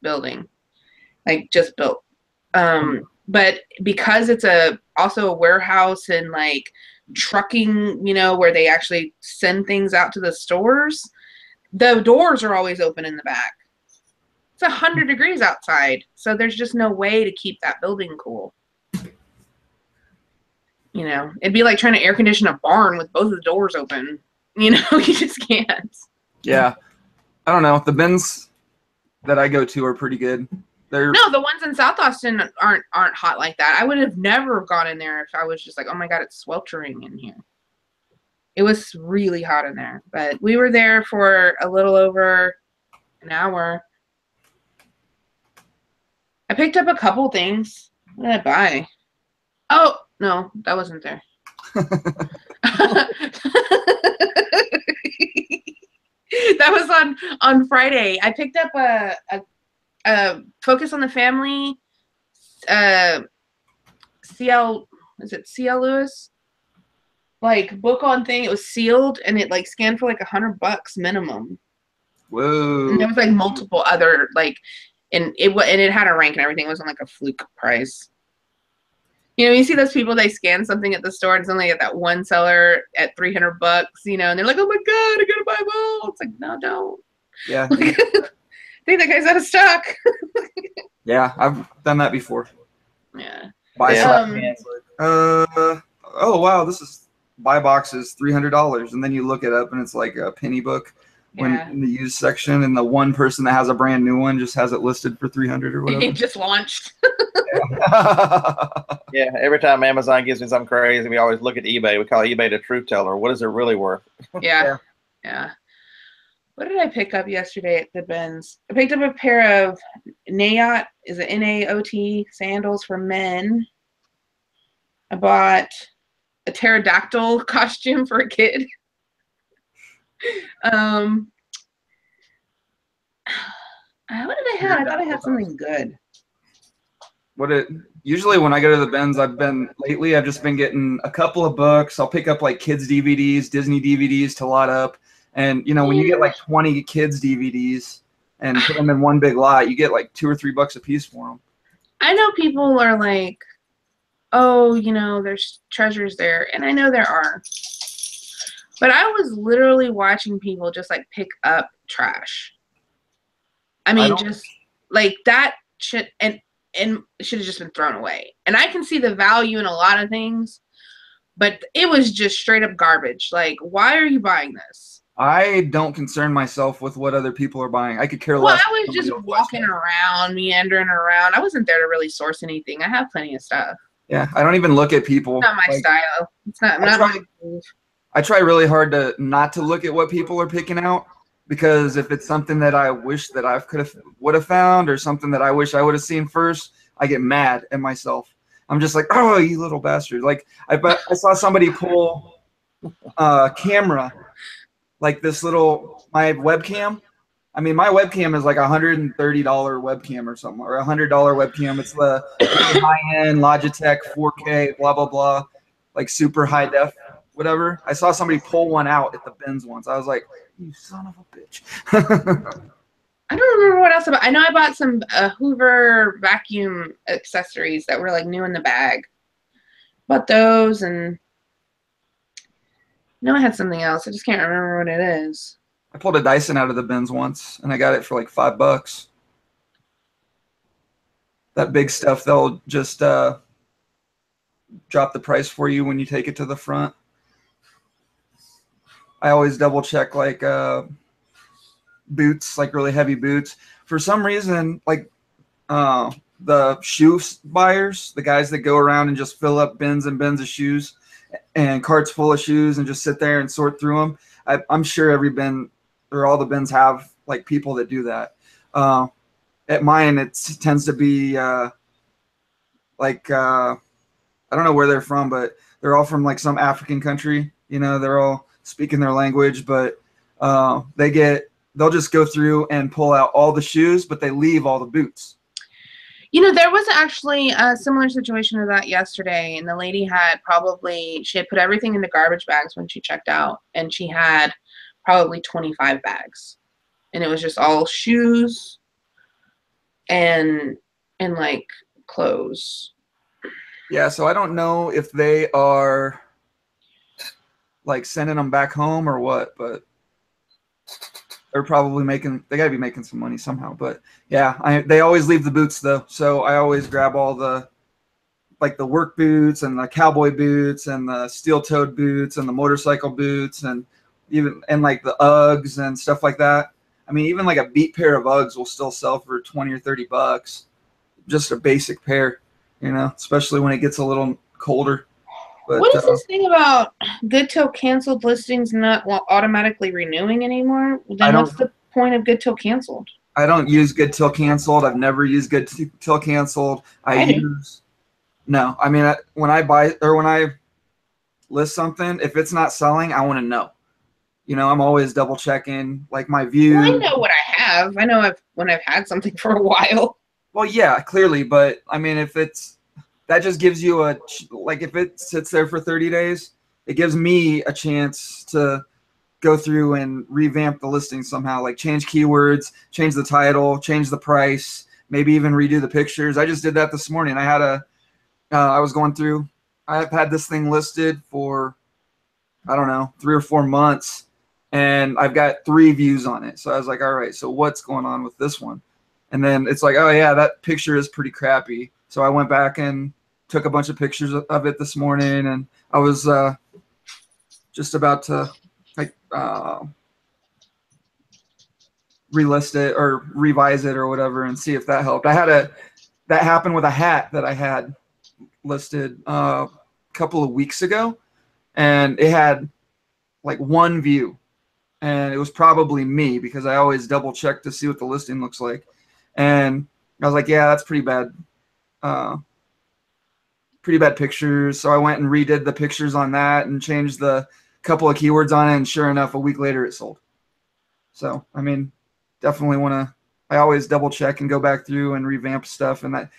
building, like just built. But because it's also a warehouse and like trucking, where they actually send things out to the stores, the doors are always open in the back. It's 100 degrees outside, so there's just no way to keep that building cool. It'd be like trying to air condition a barn with both of the doors open. You just can't. Yeah. I don't know. The bins that I go to are pretty good. No, the ones in South Austin aren't hot like that. I would have never gone in there if I was just like, oh my God, it's sweltering in here. It was really hot in there. But we were there for a little over an hour. I picked up a couple things. What did I buy? Oh, no, that wasn't there. That was on Friday. I picked up a Focus on the Family C.L. Lewis like book on thing. It was sealed and it like scanned for like $100 minimum. Whoa. And there was like multiple other like, and it had a rank and everything. It wasn't like a fluke price. You see those people, they scan something at the store and it's only at that one seller at $300, and they're like, oh my God, I gotta buy them all. It's like, no, don't. Yeah. I think that guy's out of stock. Yeah, I've done that before. Yeah. Oh wow, this is buy box is $300, and then you look it up and it's like a penny book when in the used section, and the one person that has a brand new one just has it listed for $300 or whatever. It just launched. Yeah, every time Amazon gives me something crazy, we always look at eBay. We call eBay the truth teller. What is it really worth? Yeah. What did I pick up yesterday at the bins? I picked up a pair of Naot, is it Naot sandals for men. I bought a pterodactyl costume for a kid. What did I have? I thought I had something good. Usually when I go to the bins, I've just been getting a couple of books. I'll pick up like kids DVDs, Disney DVDs to lot up. And when you get like 20 kids DVDs and put them in one big lot, you get like $2 or $3 a piece for them. I know people are like, oh, there's treasures there. And I know there are. But I was literally watching people just like pick up trash. I mean, just like that shit, and it should have just been thrown away. And I can see the value in a lot of things, but it was just straight up garbage. Like, why are you buying this? I don't concern myself with what other people are buying. I could care less. Well, I was just walking around, meandering around. I wasn't there to really source anything. I have plenty of stuff. Yeah, I don't even look at people. It's not my style. It's not my move. I try really hard not to look at what people are picking out, because if it's something that I wish that I would have found, or something that I wish I would have seen first, I get mad at myself. I'm just like, oh, you little bastard! Like I saw somebody pull a camera, like this my webcam. I mean, my webcam is like $130 webcam or something, or $100 webcam. It's the high-end Logitech 4K, blah blah blah, like super high def. Whatever. I saw somebody pull one out at the bins once. I was like, you son of a bitch. I don't remember what else I know I bought some Hoover vacuum accessories that were like new in the bag. Bought those, and I had something else. I just can't remember what it is. I pulled a Dyson out of the bins once, and I got it for like $5. That big stuff, they'll just drop the price for you when you take it to the front. I always double check like boots, like really heavy boots. For some reason, like the shoe buyers, the guys that go around and just fill up bins and bins of shoes and carts full of shoes and just sit there and sort through them. I'm sure every bin or all the bins have like people that do that. At mine, it tends to be like I don't know where they're from, but they're all from like some African country. You know, they're all speaking their language, but they'll just go through and pull out all the shoes, but they leave all the boots. You know, there was actually a similar situation to that yesterday, and the lady she had put everything into garbage bags when she checked out, and she had probably 25 bags, and it was just all shoes and like clothes. Yeah, so I don't know if they are like sending them back home or what, but they're probably they gotta be making some money somehow. But yeah, they always leave the boots though. So I always grab all the like the work boots and the cowboy boots and the steel-toed boots and the motorcycle boots and like the Uggs and stuff like that. I mean, even like a beat pair of Uggs will still sell for 20 or 30 bucks. Just a basic pair, you know, especially when it gets a little colder. But, what is this thing about good till canceled listings not automatically renewing anymore? Then what's the point of good till canceled? I don't use good till canceled. I've never used good till canceled. No. I mean, when I list something, if it's not selling, I want to know. You know, I'm always double checking like my view. Well, I know what I have. I know when I've had something for a while. Well, yeah, clearly, but I mean, that just gives you if it sits there for 30 days, it gives me a chance to go through and revamp the listing somehow, like change keywords, change the title, change the price, maybe even redo the pictures. I just did that this morning. I was going through, I've had this thing listed for, I don't know, 3 or 4 months, and I've got 3 views on it. So I was like, all right, so what's going on with this one? And then it's like, oh yeah, that picture is pretty crappy. So I went back and took a bunch of pictures of it this morning, and I was just about to relist it or revise it or whatever and see if that helped. That happened with a hat that I had listed a couple of weeks ago, and it had like 1 view, and it was probably me because I always double check to see what the listing looks like. And I was like, yeah, that's pretty bad pictures. So I went and redid the pictures on that and changed the couple of keywords on it, and sure enough, a week later it sold. So I mean, definitely I always double check and go back through and revamp stuff. And that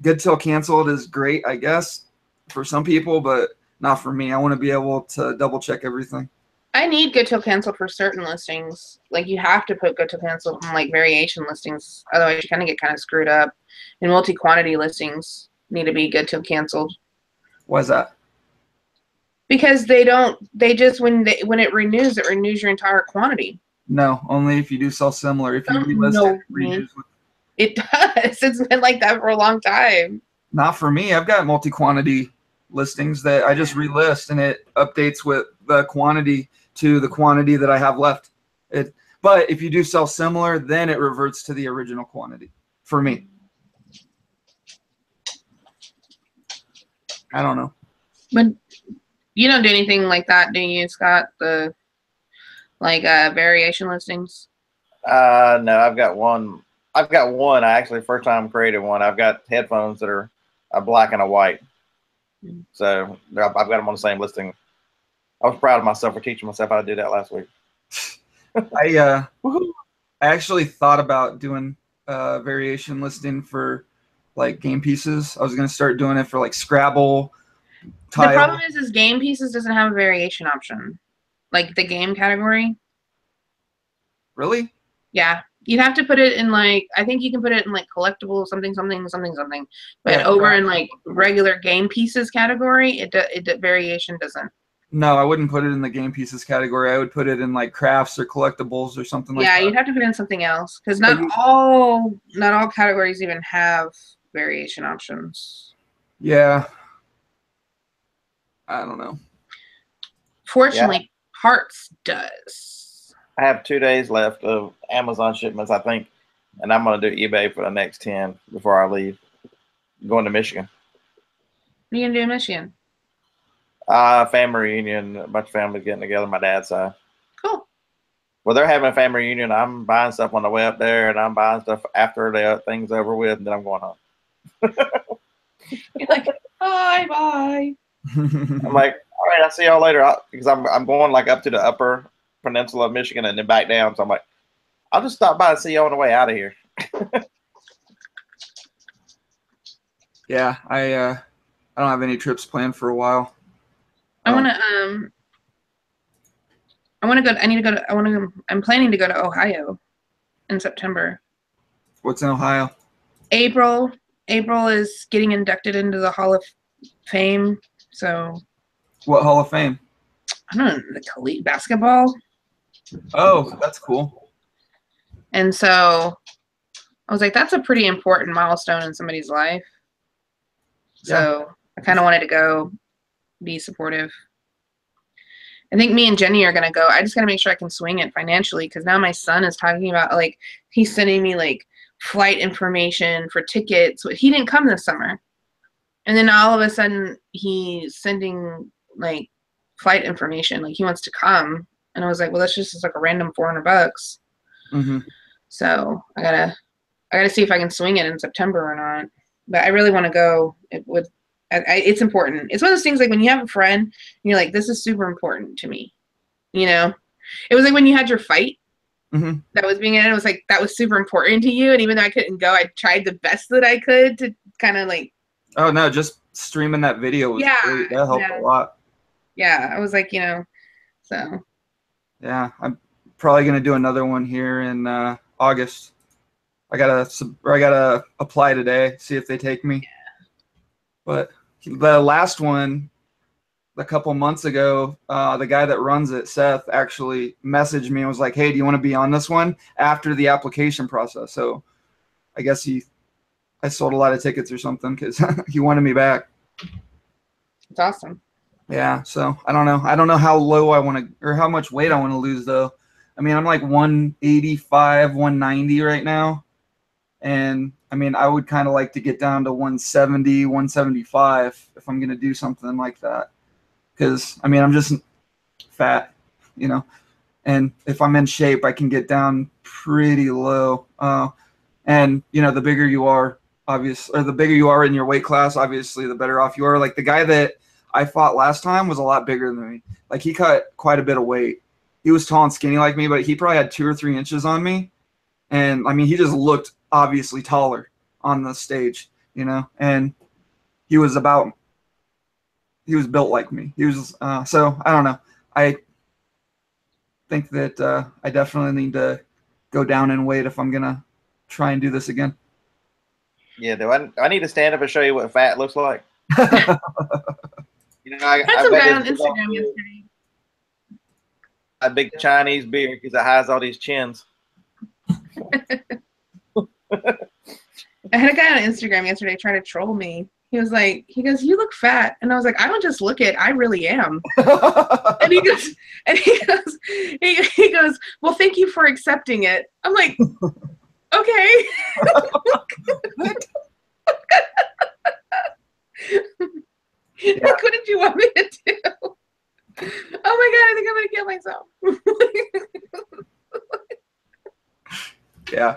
good till canceled is great, I guess, for some people, but not for me. I want to be able to double check everything. I need good till canceled for certain listings. Like, you have to put good till canceled on like variation listings, otherwise you kind of get screwed up. And multi-quantity listings need to be good till canceled. Why is that? Because when it renews your entire quantity. No, only if you do sell similar. If you relist it renews with... It does. It's been like that for a long time. Not for me. I've got multi-quantity listings that I just relist, and it updates with the quantity to the quantity that I have left. But if you do sell similar, then it reverts to the original quantity for me. I don't know. But you don't do anything like that, do you, Scott? The variation listings? No, I've got one. I actually first time created one. I've got headphones that are a black and a white. So I've got them on the same listing. I was proud of myself for teaching myself how to do that last week. I actually thought about doing a variation listing for like game pieces. I was going to start doing it for like Scrabble, tile. The problem is game pieces doesn't have a variation option. Like the game category. Really? Yeah. You'd have to put it in I think you can put it in collectible something. But yeah, over in regular game pieces category, variation doesn't. No, I wouldn't put it in the game pieces category. I would put it in crafts or collectibles or something like that. Yeah, you'd have to put in something else because not all categories even have variation options. Yeah. I don't know. Fortunately, Hearts does. I have 2 days left of Amazon shipments, I think, and I'm going to do eBay for the next 10 before I leave. I'm going to Michigan. What are you going to do in Michigan? Family reunion. A bunch of families getting together, my dad's side. Cool. Well, they're having a family reunion. I'm buying stuff on the way up there, and I'm buying stuff after the thing's over with, and then I'm going home. You're like, bye. I'm like, all right, I'll see y'all later. Because I'm going like up to the upper peninsula of Michigan and then back down. So I'm like, I'll just stop by and see y'all on the way out of here. Yeah, I don't have any trips planned for a while. I'm planning to go to Ohio in September. What's in Ohio? April is getting inducted into the Hall of Fame. So. What Hall of Fame? I don't know, the elite basketball. Oh, that's cool. And so I was like, that's a pretty important milestone in somebody's life. So yeah. I kind of wanted to go be supportive. I think me and Jenny are going to go. I just got to make sure I can swing it financially, because now my son is talking about, like, he's sending me, like, flight information for tickets. He didn't come this summer. And then all of a sudden he's sending, like, flight information. Like, he wants to come. And I was like, well, that's just like a random $400. Mm-hmm. So I gotta see if I can swing it in September or not. But I really want to go. It's important. It's one of those things, like, when you have a friend and you're like, this is super important to me. You know, it was like when you had your fight mm-hmm. that was being in, it was like, that was super important to you. And even though I couldn't go, I tried the best that I could to kind of like. Oh no, just streaming that video was great. That helped a lot. Yeah, I was like, you know, so. Yeah, I'm probably gonna do another one here in August. I gotta apply today, see if they take me. Yeah. But the last one, a couple months ago, the guy that runs it, Seth, actually messaged me and was like, "Hey, do you want to be on this one?" After the application process. So I guess I sold a lot of tickets or something, because he wanted me back. It's awesome. Yeah, so I don't know. I don't know how low I want to, or how much weight I want to lose, though. I mean, I'm like 185, 190 right now. And I mean, I would kind of like to get down to 170, 175 if I'm going to do something like that. Because, I mean, I'm just fat, you know. And if I'm in shape, I can get down pretty low. And, you know, the bigger you are, obviously, or the bigger you are in your weight class, obviously, the better off you are. Like, the guy that I fought last time was a lot bigger than me. Like, he cut quite a bit of weight. He was tall and skinny like me, but he probably had 2 or 3 inches on me. And, I mean, he just looked obviously taller on the stage, you know. And he was built like me. He was, so, I don't know. I think that I definitely need to go down in weight if I'm going to try and do this again. Yeah, do I need to stand up and show you what fat looks like? You know, I had some guy on Instagram yesterday. A big Chinese beard because it has all these chins. I had a guy on Instagram yesterday try to troll me. He was like, he goes, "You look fat," and I was like, "I don't just look it, I really am." And he goes, "Well, thank you for accepting it." I'm like, okay. Yeah. Like, what did you want me to do? Oh my God, I think I'm gonna kill myself. Yeah.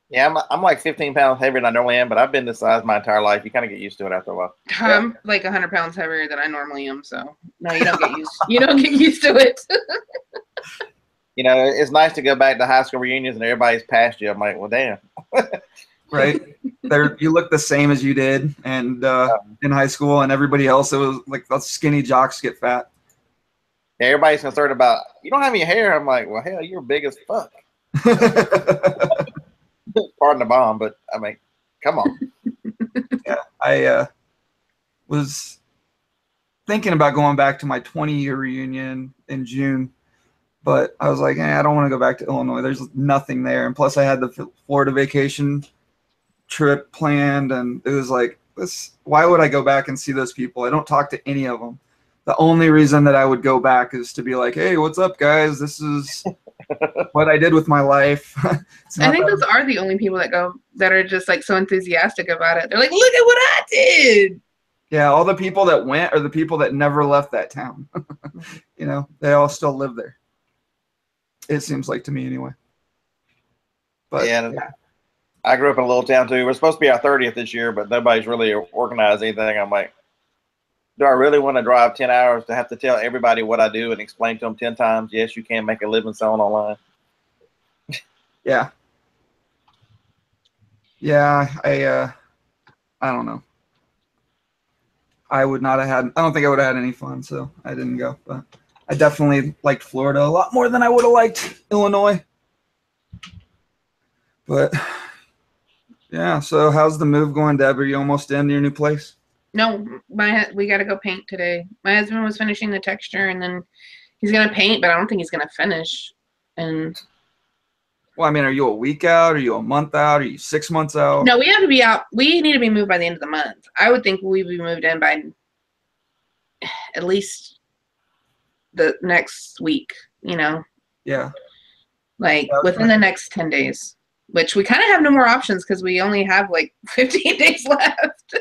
Yeah, I'm like 15 pounds heavier than I normally am, but I've been this size my entire life. You kind of get used to it after a while. I'm like 100 pounds heavier than I normally am, so no, you don't get used. You don't get used to it. You know, it's nice to go back to high school reunions and everybody's past you. I'm like, well, damn. Right. You look the same as you did, and in high school, and everybody else, it was like the skinny jocks get fat. Yeah, everybody's concerned about, you don't have any hair. I'm like, well, hell, you're big as fuck. Pardon the bomb, but I mean, come on. Yeah, I was thinking about going back to my 20-year reunion in June, but I was like, I don't want to go back to Illinois. There's nothing there, and plus I had the Florida vacation trip planned, and it was like, why would I go back and see those people? I don't talk to any of them. the only reason that I would go back is to be like, hey, what's up, guys? This is what I did with my life. I think those are the only people that go that are just like so enthusiastic about it. They're like, look at what I did. Yeah, all the people that went are the people that never left that town. You know, they all still live there. It seems like to me anyway. But yeah. I grew up in a little town too. We're supposed to be our 30th this year, but nobody's really organized anything. I'm like, do I really want to drive 10 hours to have to tell everybody what I do and explain to them 10 times? Yes, you can make a living selling online. Yeah. Yeah, I don't know. I would not have had, I don't think I would have had any fun, so I didn't go. But I definitely liked Florida a lot more than I would have liked Illinois. But yeah, so how's the move going, Deb? Are you almost in your new place? No, we got to go paint today. My husband was finishing the texture, and then he's gonna paint, but I don't think he's gonna finish. And well, I mean, are you a week out? Are you a month out? Are you 6 months out? no, we have to be out. We need to be moved by the end of the month. I would think we'd be moved in by at least the next week. You know. Yeah. Like within the next 10 days, which we kind of have no more options because we only have like 15 days left.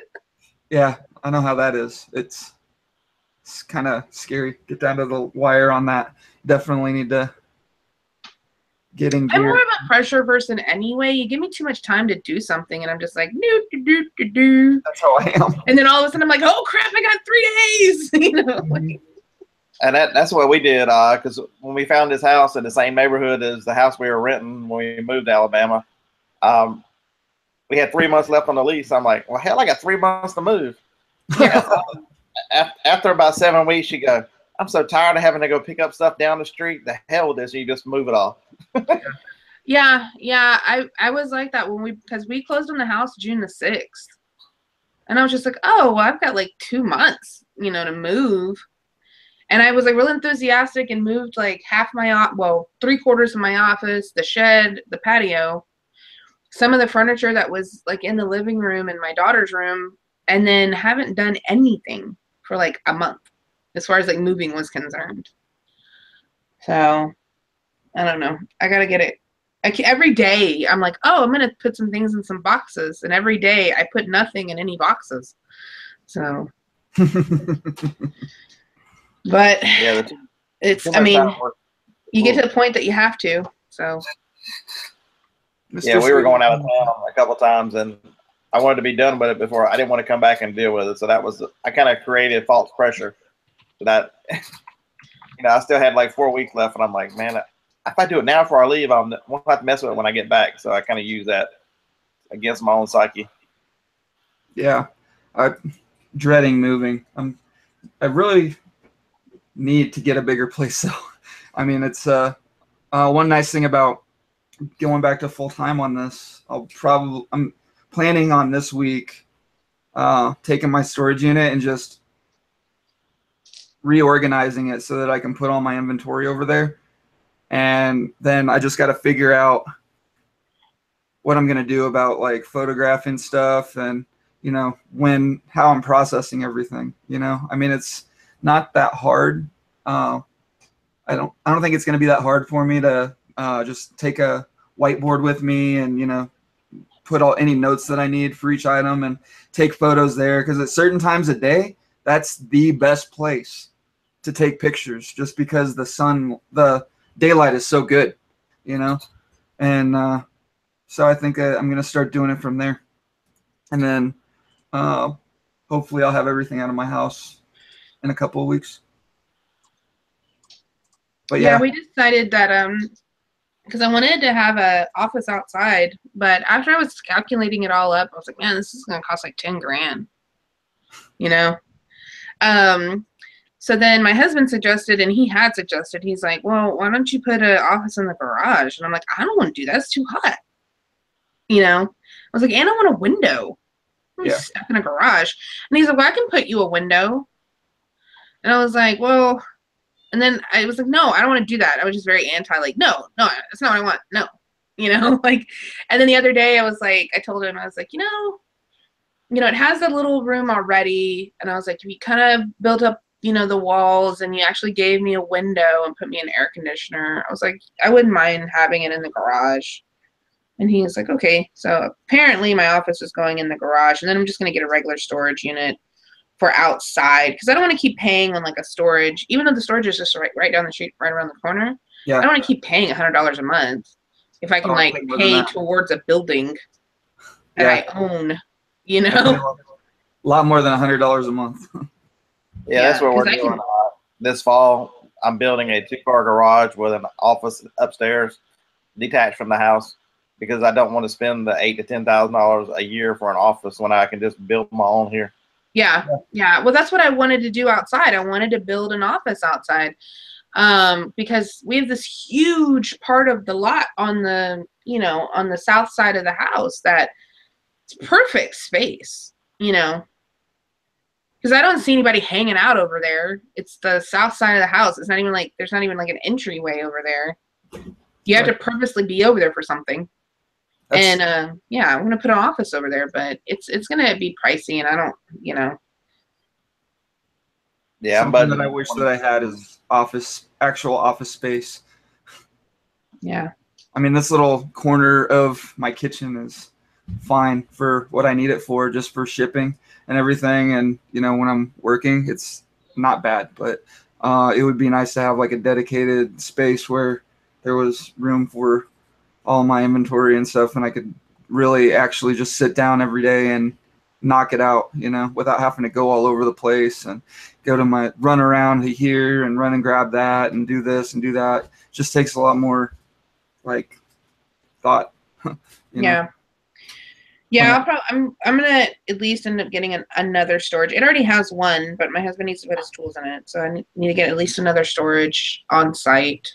Yeah, I know how that is. It's kind of scary. Get down to the wire on that. Definitely need to get in gear. I'm more of a pressure person anyway. You give me too much time to do something, and I'm just like, do. That's how I am. And then all of a sudden, I'm like, oh crap, I got 3 days. You know. Like, and that's what we did, because when we found this house in the same neighborhood as the house we were renting when we moved to Alabama, we had 3 months left on the lease. I'm like, well, hell, I got 3 months to move. Yeah. After about 7 weeks, you go, I'm so tired of having to go pick up stuff down the street. The hell with this. You just move it all. yeah. I was like that because we closed on the house June the 6th. And I was just like, oh, well, I've got like 2 months, you know, to move. And I was like really enthusiastic and moved like half my, 3/4 of my office, the shed, the patio, some of the furniture that was like in the living room and my daughter's room, and then haven't done anything for like a month as far as like moving was concerned. So I don't know. I got to get it. Every day I'm like, oh, I'm going to put some things in some boxes. And every day I put nothing in any boxes. So, but yeah, it's, I mean, you get to the point that you have to. So, yeah, we were going out of town a couple of times, and I wanted to be done with it before. I didn't want to come back and deal with it. So that was, I kind of created false pressure that, you know, I still had like 4 weeks left, and I'm like, man, if I do it now before I leave, I won't have to mess with it when I get back. So I kind of use that against my own psyche. Yeah, I'm dreading moving. I really need to get a bigger place though. I mean, it's one nice thing about going back to full time on this. I'm planning on this week taking my storage unit and just reorganizing it so that I can put all my inventory over there. And then I just got to figure out what I'm going to do about like photographing stuff and, you know, how I'm processing everything, you know. I mean, it's not that hard. I don't think it's going to be that hard for me to just take a whiteboard with me and, you know, put any notes that I need for each item and take photos there, because at certain times of day, that's the best place to take pictures, just because the daylight is so good, you know. And so I think I'm going to start doing it from there. And then hopefully I'll have everything out of my house in a couple of weeks. But yeah, we decided that because I wanted to have an office outside, but after I was calculating it all up, I was like, man, this is going to cost like 10 grand, you know? So then my husband suggested, and he's like, well, why don't you put an office in the garage? And I'm like, I don't want to do that. It's too hot. You know? I was like, and I want a window. I'm stuck in a garage. And he's like, well, I can put you a window. And I was like, well, and then I was like, no, I don't want to do that. I was just very anti, like, no, that's not what I want. No, you know, like, and then the other day I was like, I told him, I was like, you know, it has a little room already. And I was like, if you kind of build up you know, the walls, and you actually gave me a window and put me an air conditioner. I was like, I wouldn't mind having it in the garage. And he was like, okay. So apparently my office is going in the garage, and then I'm just going to get a regular storage unit for outside, because I don't want to keep paying on like a storage, even though the storage is just right down the street, right around the corner. Yeah. I don't want to keep paying $100 a month if I can like pay towards a building that I own, you know? A lot more than $100 a month. Yeah, that's what we're doing. This fall, I'm building a 2-car garage with an office upstairs, detached from the house, because I don't want to spend the $8,000 to $10,000 a year for an office when I can just build my own here. Yeah. Well, that's what I wanted to do outside. I wanted to build an office outside, because we have this huge part of the lot on the, you know, on the south side of the house that it's perfect space, you know, because I don't see anybody hanging out over there. It's the south side of the house. It's not even like, there's not even like an entryway over there. You have to purposely be over there for something. And yeah, I'm gonna put an office over there, but it's gonna be pricey, and I don't, you know. Yeah, something that I wish that I had is actual office space. Yeah. I mean, this little corner of my kitchen is fine for what I need it for, just for shipping and everything. And you know, when I'm working, it's not bad, but it would be nice to have like a dedicated space where there was room for all my inventory and stuff, and I could really actually just sit down every day and knock it out, you know, without having to go all over the place and go to my run around here and run and grab that and do this and do that. It just takes a lot more like thought. Yeah. Yeah, I'm gonna at least end up getting another storage. It already has one, but my husband needs to put his tools in it, so I need to get at least another storage on site.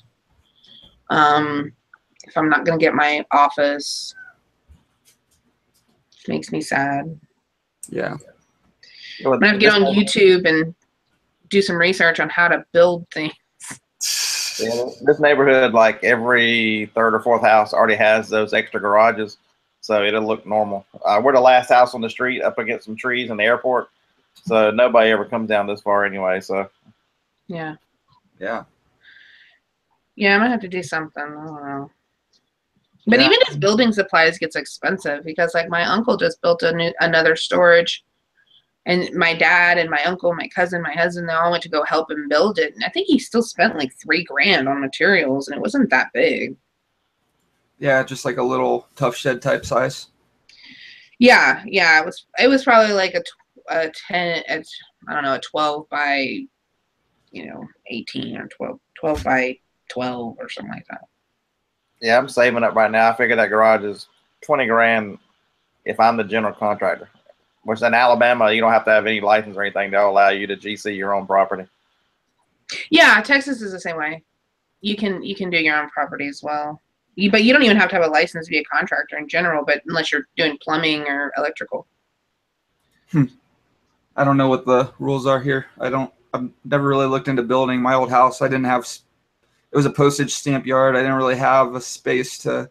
If I'm not gonna get my office, which makes me sad. Yeah. I'm gonna have to get on YouTube and do some research on how to build things. Yeah, this neighborhood, like every third or fourth house already has those extra garages, so it'll look normal. We're the last house on the street up against some trees in the airport, so nobody ever comes down this far anyway. So yeah, I'm gonna have to do something. I don't know. But even his building supplies gets expensive, because like my uncle just built another storage, and my dad and my uncle, my cousin, my husband, they all went to go help him build it. And I think he still spent like $3,000 on materials, and it wasn't that big. Yeah, just like a little tough shed type size. Yeah, it was probably like a 10, I don't know, a 12 by, 18 or 12 by 12 or something like that. yeah, I'm saving up right now. I figure that garage is $20,000 if I'm the general contractor. Which in Alabama, you don't have to have any license or anything. They'll allow you to GC your own property. Yeah, Texas is the same way. You can do your own property as well. But you don't even have to have a license to be a contractor in general, but unless you're doing plumbing or electrical. I don't know what the rules are here. I've never really looked into building. My old house, I didn't have, it was a postage stamp yard. I didn't really have a space to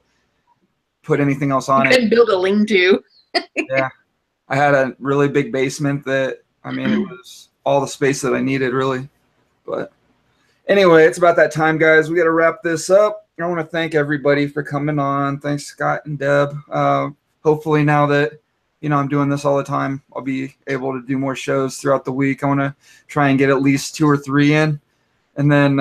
put anything else on it. You couldn't build a lean-to. Yeah. I had a really big basement that, I mean, it was all the space that I needed, really. But anyway, it's about that time, guys. We got to wrap this up. I want to thank everybody for coming on. Thanks, Scott and Deb. Hopefully now that, I'm doing this all the time, I'll be able to do more shows throughout the week. I want to try and get at least 2 or 3 in. And then,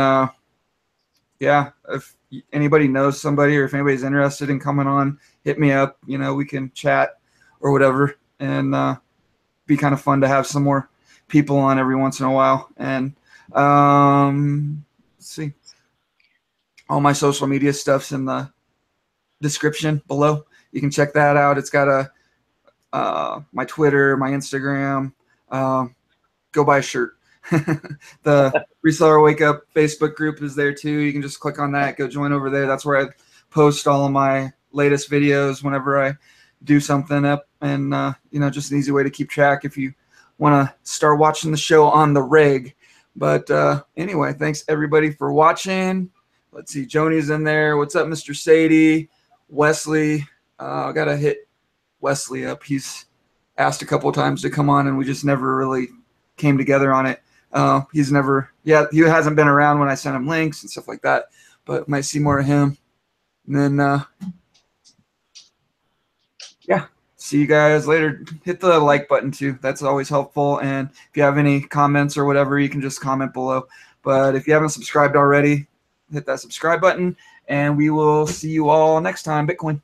if anybody knows somebody or if anybody's interested in coming on, hit me up. We can chat or whatever. And be kind of fun to have some more people on every once in a while. And let's see. All my social media stuff's in the description below. You can check that out. It's got my Twitter, my Instagram. Go buy a shirt. The Reseller Wake Up Facebook group is there too. You can just click on that. Go join over there. That's where I post all of my latest videos whenever I do something up, and just an easy way to keep track if you want to start watching the show on the reg. But anyway, thanks everybody for watching. Let's see, Joni's in there. What's up, Mr. Sadie? Wesley, I gotta hit Wesley up. He's asked a couple of times to come on, and we just never really came together on it. He's never, he hasn't been around when I sent him links and stuff like that, but might see more of him. And then, yeah, see you guys later. Hit the like button too. That's always helpful. And if you have any comments or whatever, you can just comment below. But if you haven't subscribed already, hit that subscribe button, and we will see you all next time. Bitcoin.